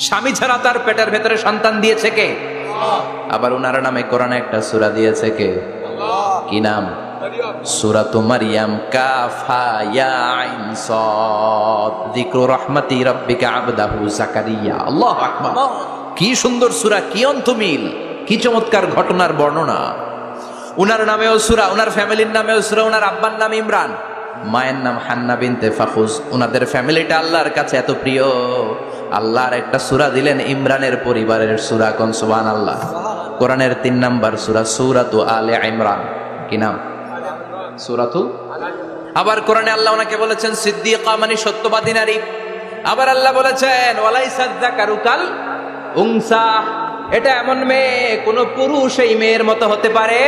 স্বামী ছাড়া তার পেটের ভেতরে সন্তান দিয়েছে কে? আবার উনার নামে কোরআনে একটা সূরা দিয়েছে কে? কি নাম? সূরাতু মারইয়াম। কাফ হা ইয়া আইন সাদ, যিকরু রাহমাতি রাব্বিকা আবদাহু যাকারিয়া। আল্লাহু আকবার। কি সুন্দর সূরা, কি অন্তমিল, কি চমৎকার ঘটনার বর্ণনা। উনার নামেও সূরা, উনার ফ্যামিলির নামেও সূরা। উনার আব্বার নাম ইমরান, মায়ের নাম হান্না বিনতে ফাখুজ। উনাদের ফ্যামিলিটা আল্লাহর কাছে এত প্রিয়, আল্লাহর একটা সূরা দিলেন ইমরানের পরিবারের সূরা। কোন সুবহানাল্লাহ। কোরআনের 3 নাম্বার সূরা, সূরাতু আলে ইমরান। কি নাম? সূরাতু। আবার কোরআনে আল্লাহ ওনাকে বলেছেন সিদ্দিকা, মানে সত্যবাদী নারী। আবার আল্লাহ বলেছেন ওয়ালাইসা যাকারু কাল উনসা, এটা এমন মেয়ে কোন পুরুষ এই মেয়ের মতো হতে পারে?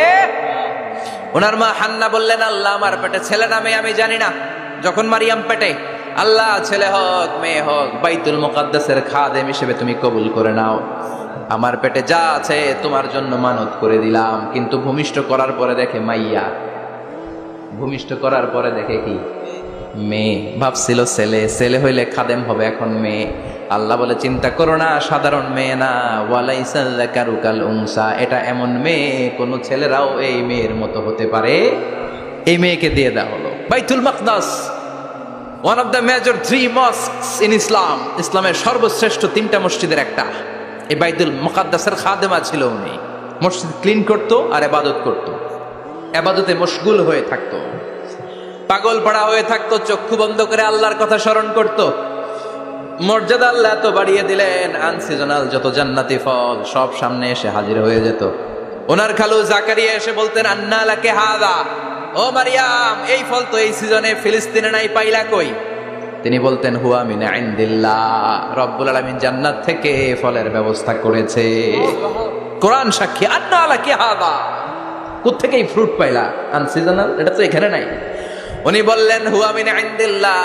ওনার মা হান্না বললেন, আল্লাহ আমার পেটে ছেলে না মেয়ে আমি জানি না। যখন মারিয়াম পেটে, আল্লাহ ছেলে হোক মেয়ে হোক বাইতুল মুকাদ্দাসের খাদেম হিসেবে তুমি কবুল করে নাও। আমার পেটে যা আছে তোমার জন্য মানত করে দিলাম। কিন্তু ভূমিষ্ঠ করার পরে দেখে মাইয়া, ভূমিষ্ঠ করার পরে দেখে কি? মেয়ে। ভাবছিল ছেলে, ছেলে হইলে খাদেম হবে, এখন মেয়ে। আল্লাহ বলে চিন্তা করো না, সাধারণ মেয়ে না। ওয়ালাইসা যাকারু কাল উনসা, এটা এমন মেয়ে কোন ছেলেরাও এই মেয়ের মতো হতে পারে। এই মেয়েকে দিয়ে দেওয়া হলো বাইতুল মাকদাস, one of the major 3 mosques in Islam. ইসলামের সর্বশ্রেষ্ঠ 3টা মসজিদের একটা। এই বাইতুল মুকাদ্দাসের খাদেমা ছিল উনি। মসজিদ ক্লিন করতো আর ইবাদত করতো, ইবাদতে মশগুল হয়ে থাকতো, পাগল পড়া হয়ে থাকতো, চক্ষু বন্ধ করে আল্লাহর কথা স্মরণ করত। মর্যাদা আল্লাহ এত বাড়িয়ে দিলেন, আনসিজনাল যত জান্নাতি ফল সব সামনে এসে হাজির হয়ে যেত। ওনার খালু জাকারিয়া এসে বলতেন আন্না লাকে হাযা, ও মারিয়াম এই ফল তো এই সিজনে ফিলিস্তিনে নাই, পাইলা কই? তিনি বলতেন হুয়া মিন ইনদিল্লাহ, রব্বুল আলামিন জান্নাত থেকে ফলের ব্যবস্থা করেছে। কোরআন সাক্ষী, আন্না লাকে হাযা, কোত্থেকে এই ফ্রুট পাইলা? আনসিজনাল, এটা তো এখানে নাই। উনি বললেন হুয়া মিন ইনদিল্লাহ,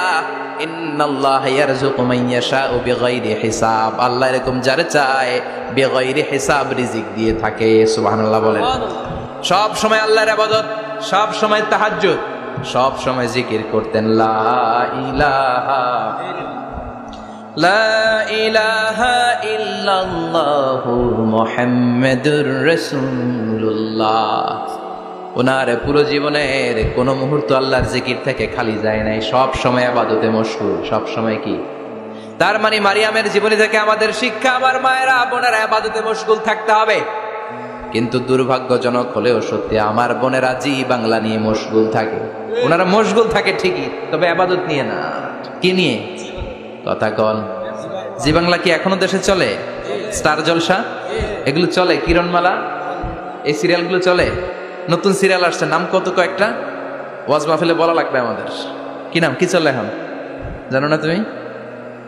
ইন্নাল্লাহা ইয়ারযুকু মান ইয়াশাউ বিগাইরি হিসাব। আল্লাহ এরকম যারে চায় বিগাইরি হিসাব রিজিক দিয়ে থাকে। সুবহানাল্লাহ বলেন। সব সময় আল্লাহর ইবাদত, সব সময় তাহাজ্জুদ, সব সময় জিকির করতেন লা ইলাহা ইল্লাল্লাহু মুহাম্মাদুর রাসূলুল্লাহ। ওনার পুরো জীবনের কোন মুহূর্ত আল্লাহর জিকির থেকে খালি যায় নাই, সব সময় ইবাদতে মশগুল, সব সময় কি? তার মানে মারিয়ামের জীবনী থেকে আমাদের শিক্ষা, আমার মায়েরা বোনেরা ইবাদতে মশগুল থাকতে হবে। কিন্তু দুর্ভাগ্যজনক হলেও সত্যি, আমার বোনেরা জি বাংলা নিয়ে মশগুল থাকে। ওনারা মশগুল থাকে ঠিকই, তবে ইবাদত নিয়ে না। কি নিয়ে? কথা কন। জি বাংলা কি এখনো দেশে চলে? স্টার জলসা এগুলো চলে, কিরণমালা, এই সিরিয়ালগুলো চলে। নতুন সিরিয়াল আসছে, নাম কত কয়েকটা, ওয়াজ মাহফিলে বলা লাগবে আমাদের। কি নাম, কি চলে এখন জানো না তুমি?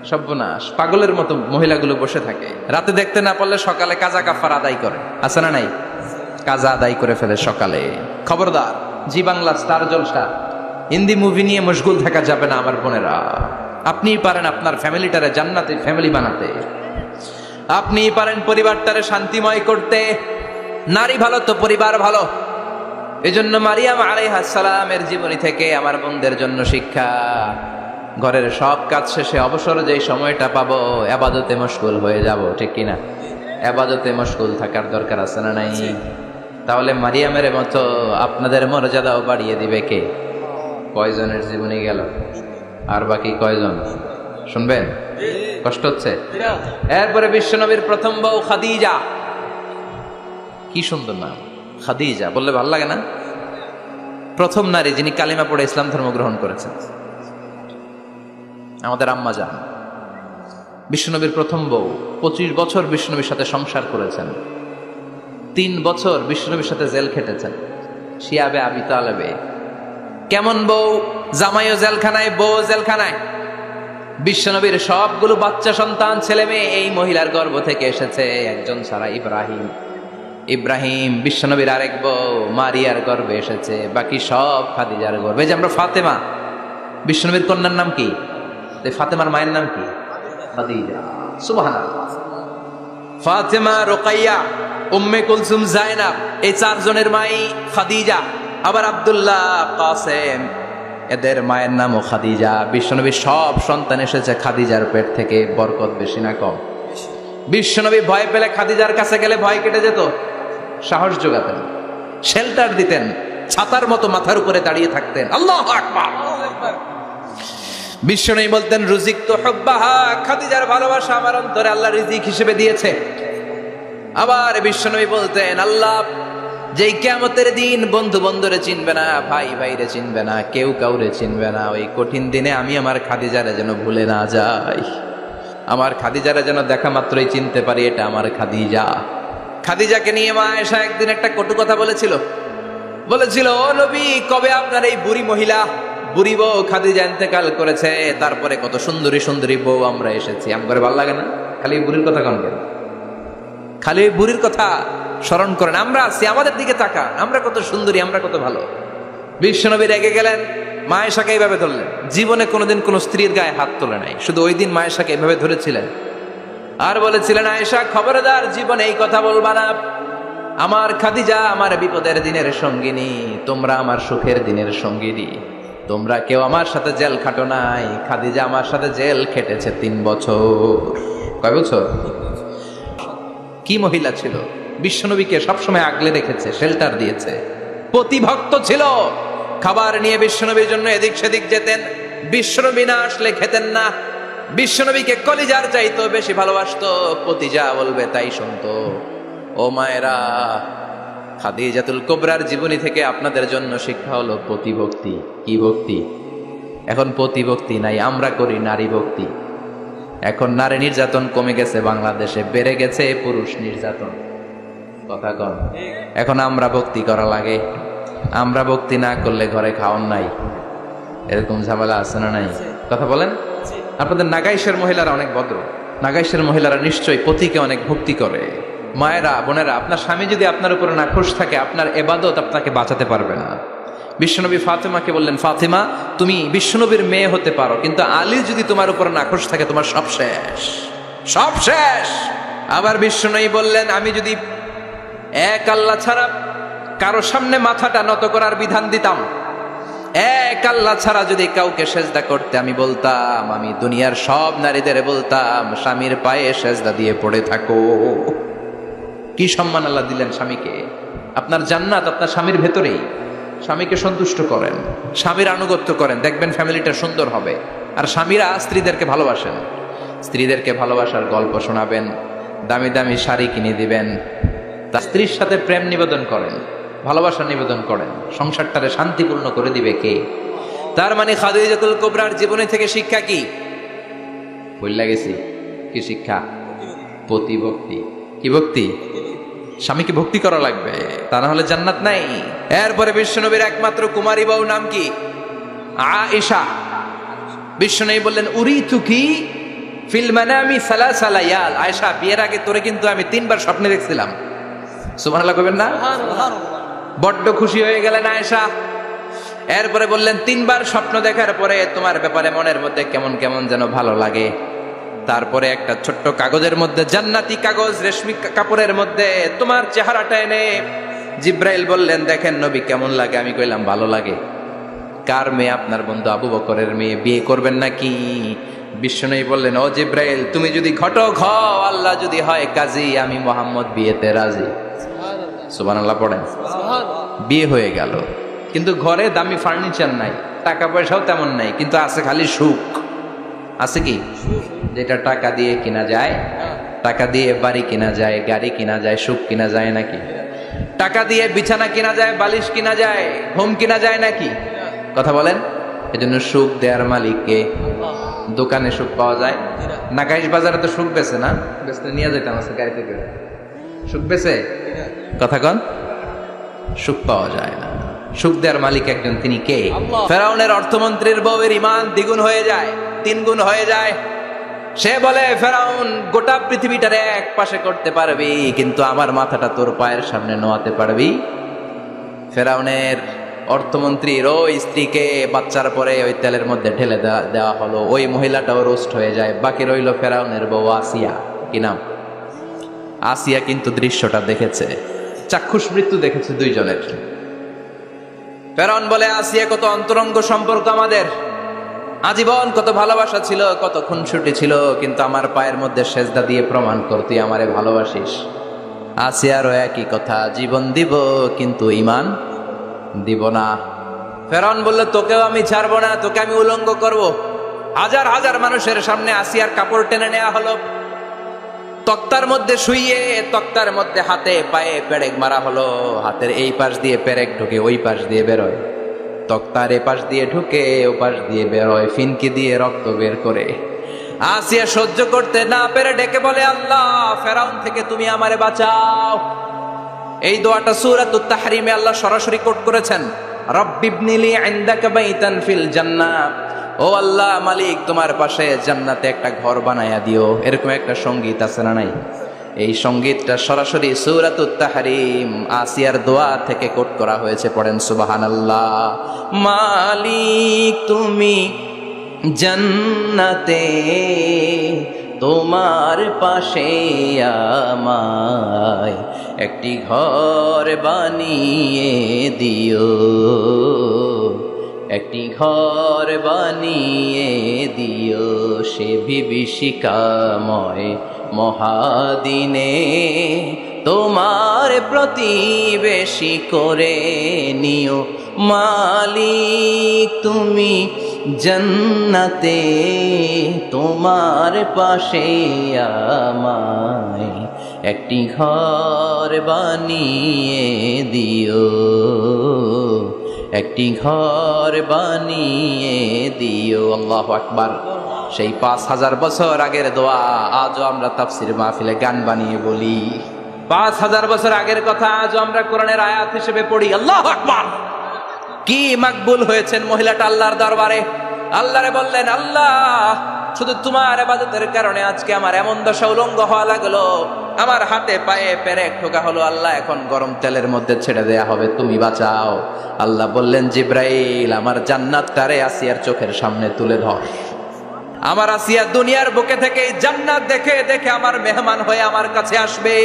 সর্বনাশ, পাগলের মতো মহিলাগুলো বসে থাকে, রাতে দেখতে না পারলে সকালে কাজা কাফার আদায় করে, আছে না নাই? কাজা আদায় করে ফেলে সকালে। খবরদার, জি বাংলা, স্টার জলসা, হিন্দি মুভি নিয়ে মশগুল থাকা যাবে না আমার বোনেরা। আপনিই পারেন আপনার ফ্যামিলিটারে জান্নাতের ফ্যামিলি বানাতে, আপনিই পারেন পরিবারটারে শান্তিময় করতে। নারী ভালো তো পরিবার ভালো। এজন্য মারিয়াম আলাইহিস সালামের জীবনী থেকে আমার বোনদের জন্য শিক্ষা, ঘরের সব কাজ শেষে অবসর যেই সময়টা পাবো ইবাদতে মশগুল হয়ে যাব, ঠিক কিনা? ইবাদতে মশগুল থাকার দরকার আছে না নাই? তাহলে মারিয়ামের মতো আপনাদের মর্যাদাও বাড়িয়ে দিবে কে? কয়জনের জীবনী গেল, আর বাকি কয়জন শুনবেন? কষ্ট হচ্ছে? এরপরে বিশ্বনবীর প্রথম বউ খাদিজা। কি সুন্দর নাম, খাদিজা বললে ভালো লাগে না? প্রথম নারী যিনি কালিমা পড়ে ইসলাম ধর্ম গ্রহণ করেছেন, আমাদের আম্মা জান, বিশ্বনবীর প্রথম বউ। 25 বছর বিশ্বনবীর সাথে সংসার করেছেন, 3 বছর বিশ্বনবীর সাথে জেল খেটেছেন, শিয়াবে আবি তালেবে। কেমন বউ? জামাইও জেলখানায়, বউ জেলখানায়। বিশ্বনবীর সবগুলো বাচ্চা সন্তান, ছেলে মেয়ে এই মহিলার গর্ভ থেকে এসেছে, একজন ছাড়া, ইব্রাহিম। ইব্রাহিম বিশ্বনবীর আরেক বউ মারিয়ার গর্ভে এসেছে, বাকি সব খাদিজার গর্ভে। যে আমরা ফাতেমা, বিশ্বনবীর কন্যার নাম কি? ফাতেমার মায়ের নাম কি? খাদিজা। সুবহানাল্লাহ। ফাতেমা, রুকাইয়া, উম্মে কুলসুম, জায়নাব, এই 4 জনের মাই খাদিজা। আবার আব্দুল্লাহ, কাসেম, এদের মায়ের নামও খাদিজা। বিশ্বনবীর সব সন্তান এসেছে খাদিজার পেট থেকে। বরকত বেশি না কম? বিশ্বনবী ভয় পেলে খাদিজার কাছে গেলে ভয় কেটে যেত, সাহস যোগাতেন, শেল্টার দিতেন, ছাতার মতো মাথার উপরে দাঁড়িয়ে থাকতেন। আল্লাহু আকবার। বিশ্বনবী বলতেন রুজিক তো হুব্বাহা, খাদিজার ভালোবাসা আমার অন্তরে আল্লাহ রিজিক হিসেবে দিয়েছে। আবার বিশ্বনবী বলতেন আল্লাহ যেই কিয়ামতের দিন বন্ধু বন্ধুরে চিনবে না, ভাই ভাইরে চিনবে না, কেউ কাউরে চিনবে না, ওই কঠিন দিনে আমি আমার খাদিজারে যেন ভুলে না যাই, আমার খাদিজারে যেন দেখা মাত্রই চিনতে পারি এটা আমার খাদিজা। খাদিজাকে নিয়ে মা আয়েশা একদিন একটা কটু কথা বলেছিল, ও নবী কবে আপনার এই বুড়ি মহিলা, বুড়ি বউ খাদিজা ইন্তেকাল করেছে, তারপরে কত সুন্দরী সুন্দরী বউ আমরা এসেছি, আমার ভালো লাগে না? খালি বুড়ির কথা কন কেন? খালি ওই বুড়ির কথা স্মরণ করেন। আমরা আছি, আমাদের দিকে তাকান, আমরা কত সুন্দরী, আমরা কত ভালো। বিশ্বনবী রেগে গেলেন, মা আয়েশাকে এইভাবে ধরলেন। জীবনে কোনোদিন কোনো স্ত্রীর গায়ে হাত তোলে নাই, শুধু ওই দিন মা আয়েশাকে এইভাবে ধরেছিলেন আর বলেছিলেন আয়েশা খবরদার জীবনে এই কথা বলবা না, আমার খাদিজা আমার বিপদের দিনের সঙ্গিনী, তোমরা আমার সুখের দিনের সঙ্গিনী, তোমরা কেউ আমার সাথে জেল খাটো নাই, খাদিজা আমার সাথে জেল খেটেছে 3 বছর। কয় বছর? কি মহিলা ছিল, বিশ্বনবীকে সবসময় আগলে রেখেছে, শেল্টার দিয়েছে, প্রতিভক্ত ছিল। খাবার নিয়ে বিশ্বনবীর জন্য এদিক সেদিক যেতেন, বিশ্বনবী না আসলে খেতেন না, বিশ্বনবীকে কলিজার চাইতো বেশি ভালোবাসতো, পতি যা বলবে তাই শুনতো। ও মায়েরা, খাদিজাতুল কুবরার জীবনী থেকে আপনাদের জন্য শিক্ষা হলো প্রতিভক্তি। কি ভক্তি? এখন প্রতিভক্তি নাই, আমরা করি নারী ভক্তি। এখন নারী নির্যাতন কমে গেছে বাংলাদেশে, বেড়ে গেছে পুরুষ নির্যাতন। কথা কন। এখন আমরা ভক্তি করা লাগে, আমরা ভক্তি না করলে ঘরে খাওয়ান নাই, এরকম ঝামেলা আছে না নাই? কথা বলেন। আপনাদের নাগাইশের মহিলারা অনেক ভদ্র, নাগাইশের মহিলারা নিশ্চয়ই পতিকে অনেক ভক্তি করে। মায়েরা বোনেরা, আপনার স্বামী যদি আপনার উপরে নাখোশ থাকে, আপনার এবাদত আপনাকে বাঁচাতে পারবে না। বিশ্বনবী ফাতেমাকে বললেন ফাতেমা তুমি বিশ্বনবীর মেয়ে হতে পারো, কিন্তু আলী যদি তোমার উপরে নাখোশ থাকে তোমার সব শেষ, সব শেষ। আবার বিশ্বনবী বললেন আমি যদি এক আল্লাহ ছাড়া কারো সামনে মাথাটা নত করার বিধান দিতাম, এক আল্লাহ ছাড়া যদি কাউকে সেজদা করতে আমি বলতাম, আমি দুনিয়ার সব নারীদের বলতাম স্বামীর পায়ে সেজদা দিয়ে পড়ে থাকো। কি সম্মান আল্লাহ দিলেন স্বামীকে। আপনার জান্নাত আপনার স্বামীর ভেতরেই। স্বামীকে সন্তুষ্ট করেন, স্বামীর আনুগত্য করেন, দেখবেন ফ্যামিলিটা সুন্দর হবে। আর স্বামীরা স্ত্রীদেরকে ভালোবাসেন, স্ত্রীদেরকে ভালোবাসার গল্প শোনাবেন, দামি দামি শাড়ি কিনে দিবেন, তার স্ত্রীর সাথে প্রেম নিবেদন করেন, ভালোবাসা নিবেদন করেন, সংসারটারে শান্তিপূর্ণ করে দিবে কে? তার মানে খাদিজাতুল কুবরার জীবনী থেকে শিক্ষা কি? বললা গেছি কি শিক্ষা? প্রতিভক্তি। কি ভক্তি? স্বামীকে ভক্তি করা লাগবে, তা না হলে জান্নাত নাই। এরপরে বিশ্বনবীর একমাত্র কুমারী বউ নাম কি? আয়েশা। বিশ্বনবী বললেন উরিতুকি ফিল মানামি সালাসা লায়াল। আয়েশা বিয়ের আগে তোরে কিন্তু আমি 3 বার স্বপ্নে দেখছিলাম। সুবহানাল্লাহ কইবেন না? বড্ড খুশি হয়ে গেলেন আয়েশা। এরপরে বললেন 3 বার স্বপ্ন দেখার পরে তোমার ব্যাপারে মনের মধ্যে কেমন কেমন যেন ভালো লাগে। তারপরে একটা ছোট্ট কাগজের মধ্যে, জান্নাতি কাগজ, রেশমি কাপড়ের মধ্যে তোমার চেহারাটা এনে জিব্রাইল বললেন দেখেন নবী কেমন লাগে। আমি কইলাম ভালো লাগে। কার মেয়ে? আপনার বন্ধু আবু বকরের মেয়ে, বিয়ে করবেন নাকি? বিশ্বনবী বললেন ও জিব্রাইল তুমি যদি ঘটক হও, আল্লাহ যদি হয় কাজী, আমি মুহাম্মদ বিয়েতে রাজি। সুবহানাল্লাহ পড়েন। বিয়ে হয়ে গেল, কিন্তু ঘরে দামি ফার্নিচার নাই, টাকা পয়সাও তেমন নাই, কিন্তু আছে খালি সুখ। আছে কি? যেটা টাকা দিয়ে কিনা যায়, টাকা দিয়ে বাড়ি কিনা যায়, গাড়ি কিনা যায়, সুখ কিনা যায় নাকি? টাকা দিয়ে বিছানা কিনা যায়, বালিশ কিনা যায়, ঘুম কিনা যায় নাকি? কথা বলেন। এজন্য সুখ দেওয়ার মালিককে। দোকানে সুখ পাওয়া যায়? নাগাইশ বাজারে তো সুখ বেছে না, বেচতে নিয়ে যেতাম আছে গাড়িতে করে। সুখ বেছে? কথা কন। সুখ পাওয়া যায় না। সুখ দেওয়ার মালিক একজন, তিনি কে? ফেরাউনের অর্থমন্ত্রীর বউয়ের ঈমান দ্বিগুণ হয়ে যায়, 3 গুণ হয়ে যায়। সে বলে ফেরাউন গোটা পৃথিবীটারে এক পাশে করতে পারবি, কিন্তু আমার মাথাটা তোর পায়ের সামনে নোয়াতে পারবি? ফেরাউনের অর্থমন্ত্রীর ওই স্ত্রীকে বাচ্চার পরে ওই তেলের মধ্যে ঢেলে দেওয়া হলো, ওই মহিলাটাও রোস্ট হয়ে যায়। বাকি রইল ফেরাউনের বউ আসিয়া। কি নাম? আসিয়া কিন্তু দৃশ্যটা দেখেছে, চাক্ষুষ মৃত্যু দেখেছে 2 জনের। ফেরাউন বলে আসিয়া কত অন্তরঙ্গ সম্পর্ক আমাদের, আজীবন কত ভালোবাসা ছিল, কত খুনসুটি ছিল, কিন্তু আমার পায়ের মধ্যে সেজদা দিয়ে প্রমাণ কর তুই আমারে ভালোবাসিস। আসিয়ারও একই কথা, জীবন দিব কিন্তু ঈমান দিব না। ফেরাউন বলল তোকেও আমি ছাড়বো না, তোকে আমি উলঙ্গ করব। হাজার হাজার মানুষের সামনে আসিয়ার কাপড় টেনে নেওয়া হলো, তক্তার মধ্যে শুইয়ে তক্তার মধ্যে হাতে পায়ে পেরেক মারা হলো। হাতের এই পাশ দিয়ে পেরেক ঢুকে ওই পাশ দিয়ে বেরোয়, তক্তার এ পাশ দিয়ে ঢুকে ও পাশ দিয়ে বেরোয়, ফিনকি দিয়ে রক্ত বের করে। আসিয়া সহ্য করতে না পেরে ডেকে বলে আল্লাহ, ফেরাউন থেকে তুমি আমারে বাঁচাও। এই দোয়াটা সূরাতুত তাহরিমে আল্লাহ সরাসরি কোট করেছেন, রব্বিবনিলি ইনদাকা বাইতান ফিল জান্নাহ। ও আল্লাহ মালিক, তোমার পাশে জান্নাতে একটা ঘর বানায়া দিও। এরকম একটা সঙ্গীত আছে না নাই? এই সঙ্গীতটা সরাসরি সূরাতুত তাহরিম আসিয়ার দোয়া থেকে কোট করা হয়েছে। পড়েন সুবহানাল্লাহ। মালিক তুমি জান্নাতে তোমার পাশে আমায় একটি ঘর বানিয়ে দিও, একটি ঘর বানিয়ে দিও সে বিভীষিকাময় মহাদিনে, তোমার প্রতিবেশী করে নিও। মালিক তুমি জান্নাতে তোমার পাশে আমায় একটি ঘর বানিয়ে দিও, একটি ঘর বানিয়ে দিও। আল্লাহু আকবার। সেই 5000 বছর আগের দোয়া আজও আমরা তাফসীর মাহফিলে গান বানিয়ে বলি। 5000 বছর আগের কথা আজও আমরা কোরআনের আয়াত হিসেবে পড়ি। আল্লাহু আকবার। কি মাকবুল হয়েছেন মহিলাটা আল্লাহর দরবারে। আল্লাহরে বললেন, আল্লাহ শুধু তোমার ইবাদতের কারণে আজকে আমার এমন দশা উলঙ্গ হওয়া লাগলো, আমার হাতে পায়ে পেরেক ঠোকা হলো। আল্লাহ এখন গরম তেলের মধ্যে ছেড়ে দেয়া হবে, তুমি বাঁচাও। আল্লাহ বললেন, জিব্রাইল আমার জান্নাতটারে আসিয়ার চোখের সামনে তুলে ধর। আমার আসিয়া দুনিয়ার বুকে থেকে জান্নাত দেখে দেখে আমার মেহমান হয়ে আমার কাছে আসবে।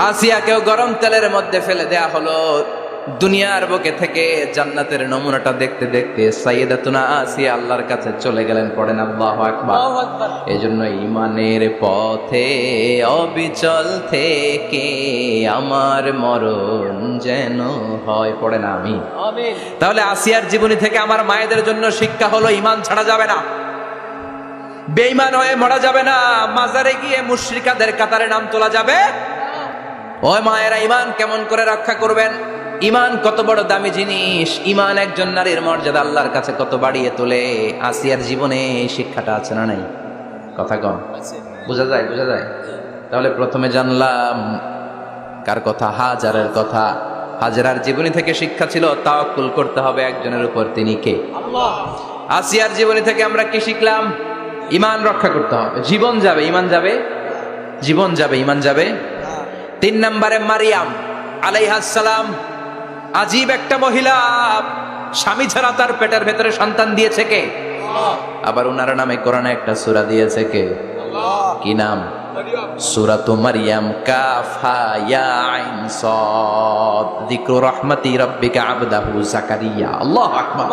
আসিয়াকেও গরম তেলের মধ্যে ফেলে দেয়া হলো। দুনিয়ার বুকে থেকে জান্নাতের নমুনাটা দেখতে দেখতে সাইয়েদাতুনা আসিয়া আল্লাহর কাছে চলে গেলেন। পড়েন আল্লাহু আকবার। এজন্য ঈমানের পথে অবিচল থেকে আমার মরণ যেন হয়। পড়েন আমিন। তাহলে আসিয়ার জীবনী থেকে আমার মায়েদের জন্য শিক্ষা হলো, ঈমান ছাড়া যাবে না, বেঈমান হয়ে মরা যাবে না, মাজারে গিয়ে মুশরিকাদের কাতারে নাম তোলা যাবে। ওই মায়েরা ঈমান কেমন করে রক্ষা করবেন? ঈমান কত বড় দামি জিনিস, ঈমান একজন নারীর মর্যাদা আল্লাহর কাছে কত বাড়িয়ে তোলে। আসিয়ার জীবনে এই শিক্ষাটা আছে না নাই? কথা কম, বোঝা যায়? বোঝা যায়। তাহলে প্রথমে জানলাম কার কথা? হাজারের কথা। হাজরার জীবনী থেকে শিক্ষা ছিল তাওয়াক্কুল করতে হবে একজনের উপর, তিনি কে? আল্লাহ। আসিয়ার জীবনী থেকে আমরা কি শিখলাম? ঈমান রক্ষা করতে হবে। জীবন যাবে, ঈমান যাবে, জীবন যাবে, ঈমান যাবে। 3 নম্বরে মারিয়াম আলাইহাস সালাম, আজীব একটা মহিলা, স্বামী ছাড়া তার পেটের ভেতরে সন্তান দিয়েছে কে? আবার উনার নামে কোরআনে একটা সূরা দিয়েছে কে? কি নাম? সূরাতু মারইয়াম। কাফ হা ইয়া আইন সাদ, যিকরু রাহমাতি রাব্বিকা আবদাহু যাকারিয়া। আল্লাহু আকবার।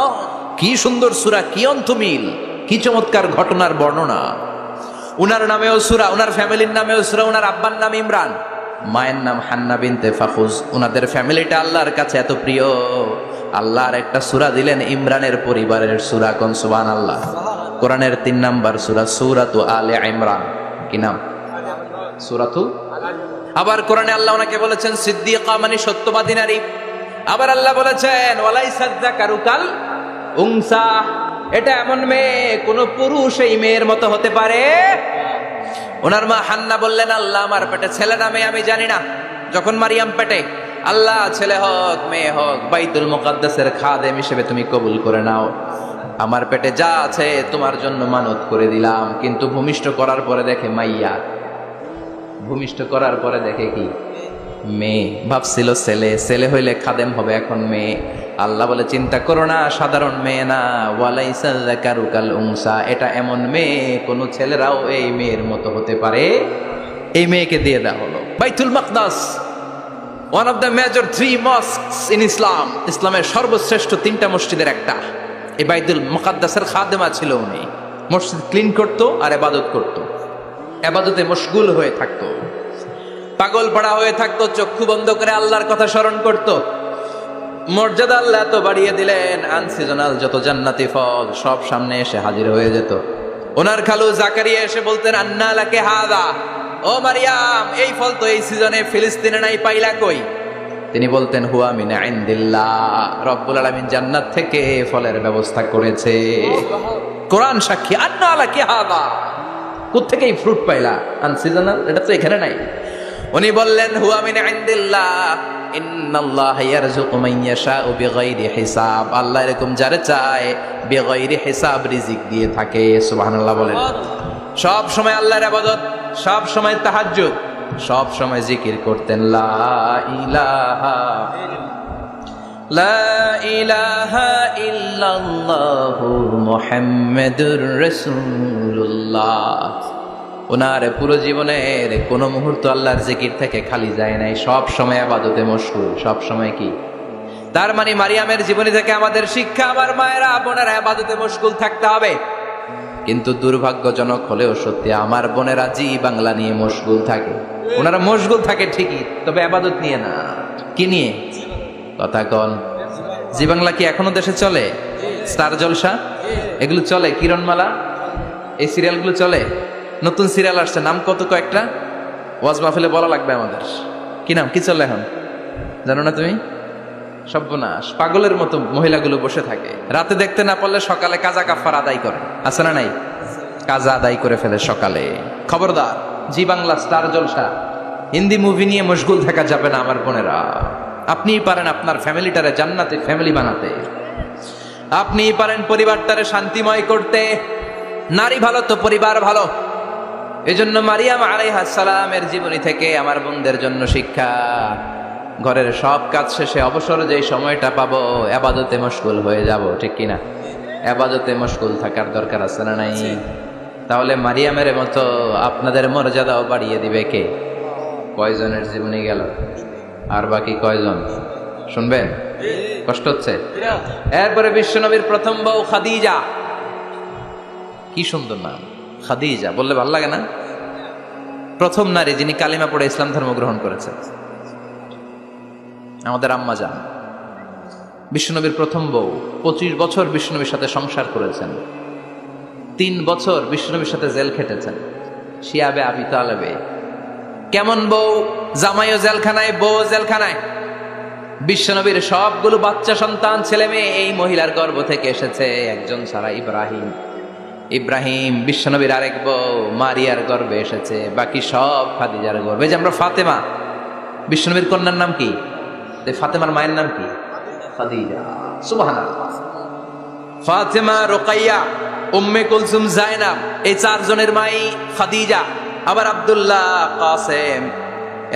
কি সুন্দর সূরা, কি অন্তমিল, কি চমৎকার ঘটনার বর্ণনা। উনার নামেও সূরা, উনার ফ্যামিলির নামেও সূরা। উনার আব্বার নাম ইমরান, মায়ের নাম হান্না বিনতে ফাখুজ। উনাদের ফ্যামিলিটা আল্লাহর কাছে এত প্রিয়, আল্লাহর একটা সূরা দিলেন ইমরানের পরিবারের সূরা। কোন সুবহানাল্লাহ। কোরআনের 3 নাম্বার সূরা, সূরাতু আলে ইমরান। কি নাম? সূরাতু। আবার কোরআনে আল্লাহ ওনাকে বলেছেন সিদ্দিকা, মানে সত্যবাদী নারী। আবার আল্লাহ বলেছেন ওয়ালাইসায যাকারু কাল উনসা, এটা এমন মেয়ে কোন পুরুষ এই মেয়ের মতো হতে পারে? ওনার মা হান্না বললেন, আল্লাহ আমার পেটে ছেলে না মেয়ে আমি জানি না। যখন মারিয়াম পেটে, আল্লাহ ছেলে হোক মেয়ে হোক বাইতুল মুকাদ্দাসের খাদেম হিসেবে তুমি কবুল করে নাও। আমার পেটে যা আছে তোমার জন্য মানত করে দিলাম। কিন্তু ভূমিষ্ঠ করার পরে দেখে মাইয়া, ভূমিষ্ঠ করার পরে দেখে কি? মেয়ে। ভাবছিল ছেলে, ছেলে হইলে খাদেম হবে, এখন মেয়ে। আল্লাহ বলে চিন্তা করো না, সাধারণ মেয়ে না। ওয়ালাইসা যাকারু কাল উনসা, এটা এমন মেয়ে কোন ছেলেরাও এই মেয়ের মতো হতে পারে। এই মেয়েকে দিয়ে দেওয়া হলো বাইতুল মাকদাস, one of the major 3 mosques in Islam. ইসলামের সর্বশ্রেষ্ঠ 3টা মসজিদের একটা। এই বাইতুল মুকাদ্দাসের খাদেমা ছিল উনি। মসজিদ ক্লিন করতো আর ইবাদত করতো, ইবাদতে মশগুল হয়ে থাকতো, পাগল পাড়া হয়ে থাকতো, চক্ষু বন্ধ করে আল্লাহর কথা স্মরণ করতো। মর্যাদা আল্লাহ তো বাড়িয়ে দিলেন, আনসিজনাল যত জান্নাতি ফল সব সামনে এসে হাজির হয়ে যেত। ওনার খালু জাকারিয়া এসে বলতেন, আন্না লাকে হাদা, ও মারিয়াম এই ফল তো এই সিজনে ফিলিস্তিনে নাই, পাইলা কই? তিনি বলতেন, হুয়া মিন ইনদিল্লাহ, রব্বুল আলামিন জান্নাত থেকে ফলের ব্যবস্থা করেছে। কোরআন সাক্ষী, আন্না লাকে হাদা, কোত্থেকে এই ফ্রুট পাইলা? আনসিজনাল, এটা তো এখানে নাই। উনি বললেন, হুয়া মিন ইনদিল্লাহ, ইন্নাল্লাহা ইয়ারযুকু মান ইয়াশাউ বিগাইরি হিসাব, আল্লাহ এরকম যারে চায় বিগাইরি হিসাব রিজিক দিয়ে থাকে। সুবহানাল্লাহ বলেন। সব সময় আল্লাহর ইবাদত, সব সময় তাহাজ্জুদ, সব সময় জিকির করতেন, লা ইলাহা ইল্লাল্লাহু মুহাম্মাদুর রাসূলুল্লাহ। ওনার পুরো জীবনের কোন মুহূর্ত আল্লাহর জিকির থেকে খালি যায় নাই, সব সময় ইবাদতে মশগুল, সব সময় কি? তার মানে মারিয়ামের জীবনী থেকে আমাদের শিক্ষা, আমার মায়েরা বোনেরা ইবাদতে মশগুল থাকতে হবে। কিন্তু দুর্ভাগ্যজনক হলেও সত্যি, আমার বোনেরা জি বাংলা নিয়ে মশগুল থাকে। ওনারা মশগুল থাকে ঠিকই, তবে ইবাদত নিয়ে না। কি নিয়ে? কথা কন। জি বাংলা কি এখনো দেশে চলে? স্টার জলসা এগুলো চলে, কিরণমালা, এই সিরিয়ালগুলো চলে। নতুন সিরিয়াল আসছে, নাম কত কয়েকটা, ওয়াজ মাহফিলে বলা লাগবে আমাদের। কি নাম, কি চলে এখন জানো না তুমি? সর্বনাশ, পাগলের মতো মহিলাগুলো বসে থাকে, রাতে দেখতে না পারলে সকালে কাজা কাফার আদায় করে, আছে না নাই? কাজা আদায় করে ফেলে সকালে। খবরদার, জি বাংলা, স্টার জলসা, হিন্দি মুভি নিয়ে মশগুল থাকা যাবে না আমার বোনেরা। আপনিই পারেন আপনার ফ্যামিলিটারে জান্নাতে ফ্যামিলি বানাতে, আপনিই পারেন পরিবারটারে শান্তিময় করতে। নারী ভালো তো পরিবার ভালো। এজন্য মারিয়াম আলাইহিস সালামের জীবনী থেকে আমার বোনদের জন্য শিক্ষা, ঘরের সব কাজ শেষে অবসর যেই সময়টা পাবো ইবাদতে মশগুল হয়ে যাব, ঠিক কিনা? ইবাদতে মশগুল থাকার দরকার আছে না নাই? তাহলে মারিয়ামের মতো আপনাদের মর্যাদাও বাড়িয়ে দিবে কে? কয়জনের জীবনী গেল, আর বাকি কয়জন শুনবেন? কষ্ট হচ্ছে? এরপরে বিশ্বনবীর প্রথম বউ খাদিজা, কি সুন্দর নাম খাদিজা, বললে ভালো লাগে না? প্রথম নারী যিনি কালিমা পড়ে ইসলাম ধর্ম গ্রহণ করেছেন, আমাদের আম্মা জান, বিশ্বনবীর প্রথম বউ। 25 বছর বিশ্বনবীর সাথে সংসার করেছেন, 3 বছর বিশ্বনবীর সাথে জেল খেটেছেন, শিয়াবে আবি তালেবে। কেমন বউ? জামাইও জেলখানায়, বউ জেলখানায়। বিশ্বনবীর সবগুলো বাচ্চা সন্তান, ছেলে মেয়ে এই মহিলার গর্ভ থেকে এসেছে, একজন ছাড়া, ইব্রাহিম। ইব্রাহিম বিশ্বনবীর আরেক বউ মারিয়ার গর্ভে এসেছে, বাকি সব খাদিজার গর্ভে। যে আমরা ফাতেমা, বিশ্বনবীর কন্যার নাম কি? ফাতেমার মায়ের নাম কি? খাদিজা। সুবহানাল্লাহ। ফাতেমা, রুকাইয়া, উম্মে কুলসুম, জায়নাব, এই 4 জনের মাই খাদিজা। আবার আব্দুল্লাহ, কাসেম,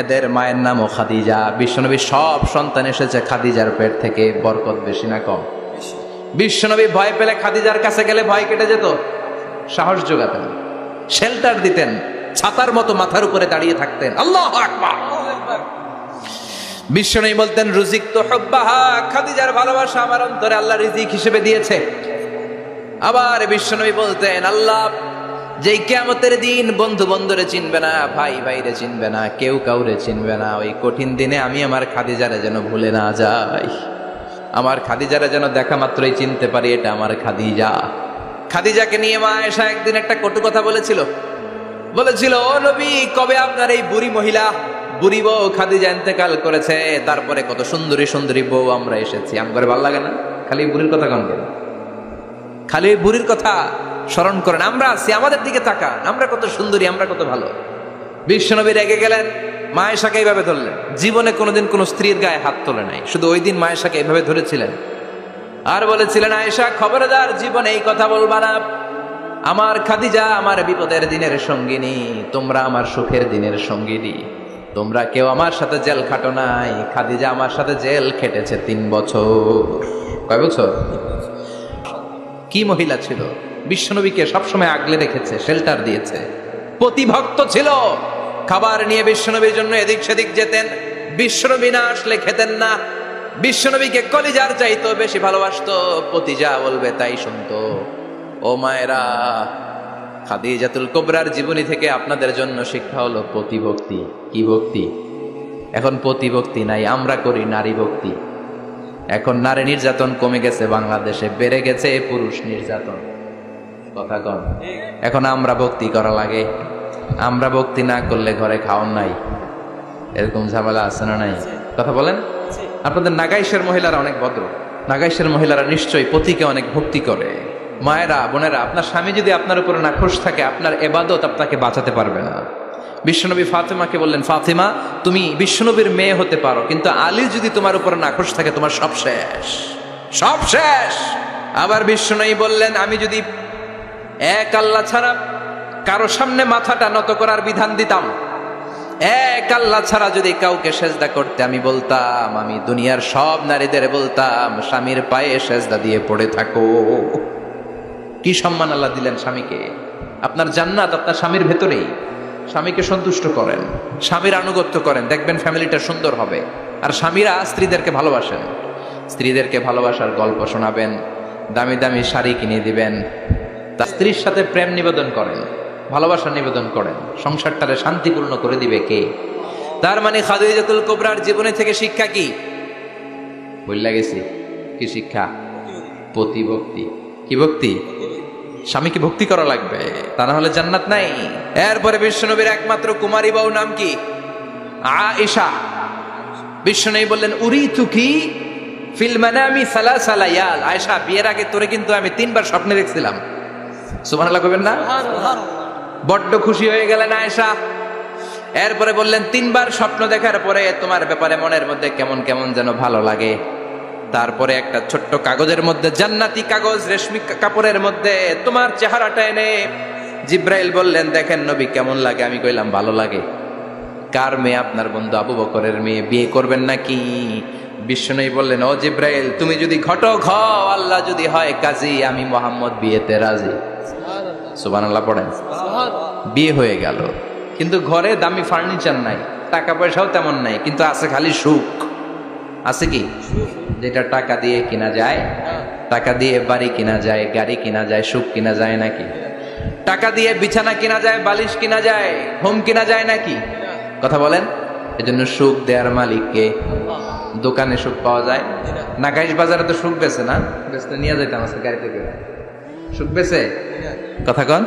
এদের মায়ের নামও খাদিজা। বিশ্বনবীর সব সন্তান এসেছে খাদিজার পেট থেকে। বরকত বেশি না কম? বিশ্বনবী ভয় পেলে খাদিজার কাছে গেলে ভয় কেটে যেত, সাহস যোগাতেন, শেল্টার দিতেন, ছাতার মতো মাথার উপরে দাঁড়িয়ে থাকতেন। আল্লাহু আকবার। বিশ্বনবী বলতেন, রুজিক তো হুব্বাহা, খাদিজার ভালোবাসা আমার অন্তরে আল্লাহ রিজিক হিসেবে দিয়েছে। আবার বিশ্বনবী বলতেন, আল্লাহ যেই কিয়ামতের দিন বন্ধু বন্ধুরে চিনবে না, ভাই ভাইরে চিনবে না, কেউ কাউরে চিনবে না, ওই কঠিন দিনে আমি আমার খাদিজারে যেন ভুলে না যাই, আমার খাদিজারে যেন দেখা মাত্রই চিনতে পারি এটা আমার খাদিজা। খাদিজাকে নিয়ে মা আয়েশা একদিন একটা কটু কথা বলেছিল, ও নবী, কবে আপনার এই বুড়ি মহিলা, বুড়ি বউ খাদিজা ইন্তেকাল করেছে, তারপরে কত সুন্দরী সুন্দরী বউ আমরা এসেছি, আমার ভালো লাগে না? খালি বুড়ির কথা কন কেন? খালি বুড়ির কথা স্মরণ করেন। আমরা আছি, আমাদের দিকে তাকান, আমরা কত সুন্দরী, আমরা কত ভালো। বিশ্বনবী রেগে গেলেন, মা আয়েশাকে এইভাবে ধরলেন। জীবনে কোনোদিন কোনো স্ত্রীর গায়ে হাত তোলে নাই, শুধু ওই দিন মা আয়েশাকে এইভাবে ধরেছিলেন আর বলেছিলেন, আয়েশা খবরদার, জীবনে এই কথা বলবা না। আমার খাদিজা আমার বিপদের দিনের সঙ্গিনী, তোমরা আমার সুখের দিনের সঙ্গিনী। তোমরা কেউ আমার সাথে জেল খাটো নাই, খাদিজা আমার সাথে জেল খেটেছে 3 বছর। কয় বছর? কি মহিলা ছিল! বিশ্বনবীকে সবসময় আগলে রেখেছে, শেল্টার দিয়েছে, প্রতিভক্ত ছিল। খাবার নিয়ে বিশ্বনবীর জন্য এদিক সেদিক যেতেন, বিশ্বনবী না আসলে খেতেন না। বিশ্বনবীকে কলিজার চাইতো বেশি ভালোবাসতো, পতি যা বলবে তাই শুনতো। ও মায়েরা, খাদিজাতুল কুবরার জীবনী থেকে আপনাদের জন্য শিক্ষা হলো পতিভক্তি। কি ভক্তি? এখন পতিভক্তি নাই, আমরা করি নারী ভক্তি। এখন নারী নির্যাতন কমে গেছে বাংলাদেশে, বেড়ে গেছে পুরুষ নির্যাতন। কথা কন। এখন আমরা ভক্তি করা লাগে, আমরা ভক্তি না করলে ঘরে খাওয়ান নাই, এরকম ঝামেলা আছে না নাই? কথা বলেন। আপনাদের নাগাইশের মহিলারা অনেক ভদ্র, নাগাইশের মহিলারা নিশ্চয়ই পতিকে অনেক ভক্তি করে। মায়েরা, বোনেরা, আপনার স্বামী যদি আপনার উপরে নাখোশ থাকে, আপনার এবাদত আপনাকে বাঁচাতে পারবে না। বিশ্বনবী ফাতেমাকে বললেন, ফাতেমা তুমি বিশ্বনবীর মেয়ে হতে পারো, কিন্তু আলী যদি তোমার উপরে নাখোশ থাকে তোমার সব শেষ, সব শেষ। আবার বিশ্বনবী বললেন, আমি যদি এক আল্লাহ ছাড়া কারো সামনে মাথাটা নত করার বিধান দিতাম, এক আল্লাহ ছাড়া যদি কাউকে সেজদা করতে আমি বলতাম, আমি দুনিয়ার সব নারীদের বলতাম স্বামীর পায়ে সেজদা দিয়ে পড়ে থাকো। কি সম্মান আল্লাহ দিলেন স্বামীকে। আপনার জান্নাত আপনার স্বামীর ভেতরেই। স্বামীকে সন্তুষ্ট করেন, স্বামীর আনুগত্য করেন, দেখবেন ফ্যামিলিটা সুন্দর হবে। আর স্বামীরা স্ত্রীদেরকে ভালোবাসেন, স্ত্রীদেরকে ভালোবাসার গল্প শোনাবেন, দামি দামি শাড়ি কিনে দিবেন, তা স্ত্রীর সাথে প্রেম নিবেদন করেন, ভালোবাসা নিবেদন করেন, সংসারটারে শান্তিপূর্ণ করে দিবে কে? তার মানে খাদিজাতুল কুবরার জীবনে থেকে শিক্ষা কি? বললা গেছি কি শিক্ষা? পতিভক্তি। কি ভক্তি? স্বামীকে ভক্তি করা লাগবে, তা না হলে জান্নাত নাই। এরপরে বিশ্বনবীর একমাত্র কুমারী বউ নাম কি? আয়েশা। বিশ্বনবী বললেন, উরিতুকি ফিল মানামি সালাসা লায়াল। আয়েশা, বিয়ের আগে তোরে কিন্তু আমি 3 বার স্বপ্নে দেখছিলাম। সুবহানাল্লাহ কইবেন না? বড্ড খুশি হয়ে গেলেন আয়েশা। এরপরে বললেন, 3 বার স্বপ্ন দেখার পরে তোমার ব্যাপারে মনের মধ্যে কেমন কেমন যেন ভালো লাগে। তারপরে একটা ছোট্ট কাগজের মধ্যে, জান্নাতি কাগজ, রেশমি কাপড়ের মধ্যে তোমার চেহারাটা এনে জিব্রাইল বললেন, দেখেন নবী কেমন লাগে? আমি কইলাম ভালো লাগে। কার মেয়ে? আপনার বন্ধু আবু বকরের মেয়ে, বিয়ে করবেন নাকি? বিশ্বনবী বললেন, ও জিব্রাইল তুমি যদি ঘটক হও, আল্লাহ যদি হয় কাজী, আমি মুহাম্মদ বিয়েতে রাজি। সুবহানাল্লাহ পড়েন। বিয়ে হয়ে গেল, কিন্তু ঘরে দামি ফার্নিচার নাই, টাকা পয়সাও তেমন নাই, কিন্তু আছে খালি সুখ। আছে কি? যেটা টাকা দিয়ে কিনা যায়, টাকা দিয়ে বাড়ি কিনা যায়, গাড়ি কিনা যায়, সুখ কিনা যায় নাকি? টাকা দিয়ে বিছানা কিনা যায়, বালিশ কিনা যায়, হোম কিনা যায় নাকি? কথা বলেন। এজন্য সুখ দেয়ার মালিক কে? দোকানে সুখ পাওয়া যায়? নাগাইশ বাজারে তো সুখ বেছে না, বেচতে নিয়ে যাইতাম আজকে গাড়িতে করে। সুখ বেছে? কথা কন।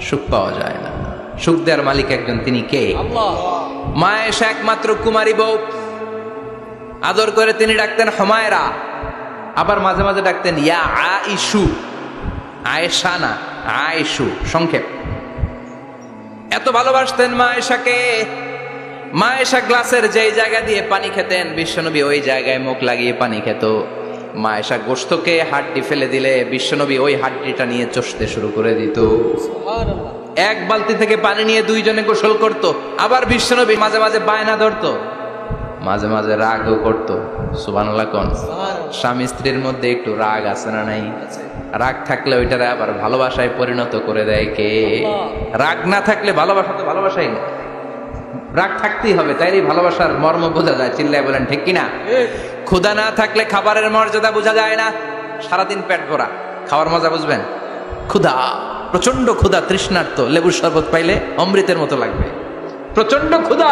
সুখ পাওয়া যায় না। সুখ দেয়ার মালিক একজন, তিনি কে? মা আয়েশা একমাত্র কুমারী বউ। আদর করে তিনি ডাকতেন হুমায়রা, আবার মাঝে মাঝে ডাকতেন ইয়া আইশু। আয়েশা না, আয়েশু সংক্ষেপ। এত ভালোবাসতেন মা আয়েশাকে। মা আয়েশা গ্লাসের যেই জায়গা দিয়ে পানি খেতেন, বিশ্বনবী ওই জায়গায় মুখ লাগিয়ে পানি খেত। মা আয়েশা গোশতকে হাড্ডি ফেলে দিলে বিশ্বনবী ওই হাড্ডিটা নিয়ে চষতে শুরু করে দিত। এক বালতি থেকে পানি নিয়ে 2 জনে গোসল করত। আবার বিশ্বনবী মাঝে মাঝে বায়না ধরতো, মাঝে মাঝে রাগও করতো। সুবহানাল্লাহ কোন। স্বামী স্ত্রীর মধ্যে একটু রাগ আছে না নাই? রাগ থাকলে ওইটারে আবার ভালোবাসায় পরিণত করে দেয় কে? রাগ না থাকলে ভালোবাসা তো ভালোবাসাই না, রাগ থাকতেই হবে, তাইলে ভালোবাসার মর্ম বোঝা যায়। চিল্লায় বলেন ঠিক কিনা? ক্ষুধা না থাকলে খাবারের মর্যাদা বোঝা যায় না। সারাদিন পেট ভরা, খাওয়ার মজা বুঝবেন? ক্ষুধা, প্রচন্ড ক্ষুধা, তৃষ্ণার্ত, লেবুর শরবত পাইলে অমৃতের মতো লাগবে। প্রচন্ড ক্ষুধা,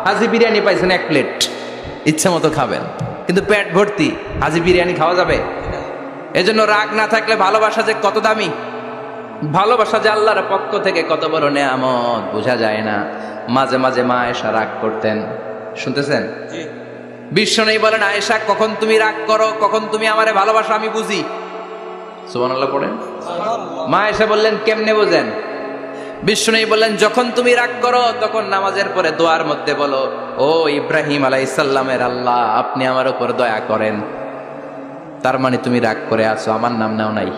হাজি বিরিয়ানি পাইছেন 1 প্লেট, ইচ্ছা মতো খাবেন, কিন্তু পেট ভর্তি, হাজি বিরিয়ানি খাওয়া যাবে? এজন্য রাগ না থাকলে ভালোবাসা যে কত দামি, ভালোবাসা যে আল্লাহর পক্ষ থেকে কত বড় নেয়ামত বোঝা যায় না। মাঝে মাঝে মা আয়েশা রাগ করতেন। শুনতেছেন? বিশ্বনবী বলেন, আয়েশা কখন তুমি রাগ করো, কখন তুমি আমারে ভালোবাসো আমি বুঝি। সুবহানাল্লাহ পড়েন। মা আয়েশা বললেন, কেমনে বোঝেন? বিশ্বনবী বললেন, যখন তুমি রাগ করো তখন নামাজের পরে দোয়ার মধ্যে বলো, ও ইব্রাহিম আলাইহিস সালামের আল্লাহ, আপনি আমার উপর দয়া করেন। তার মানে তুমি রাগ করে আছো, আমার নাম নাও নাই।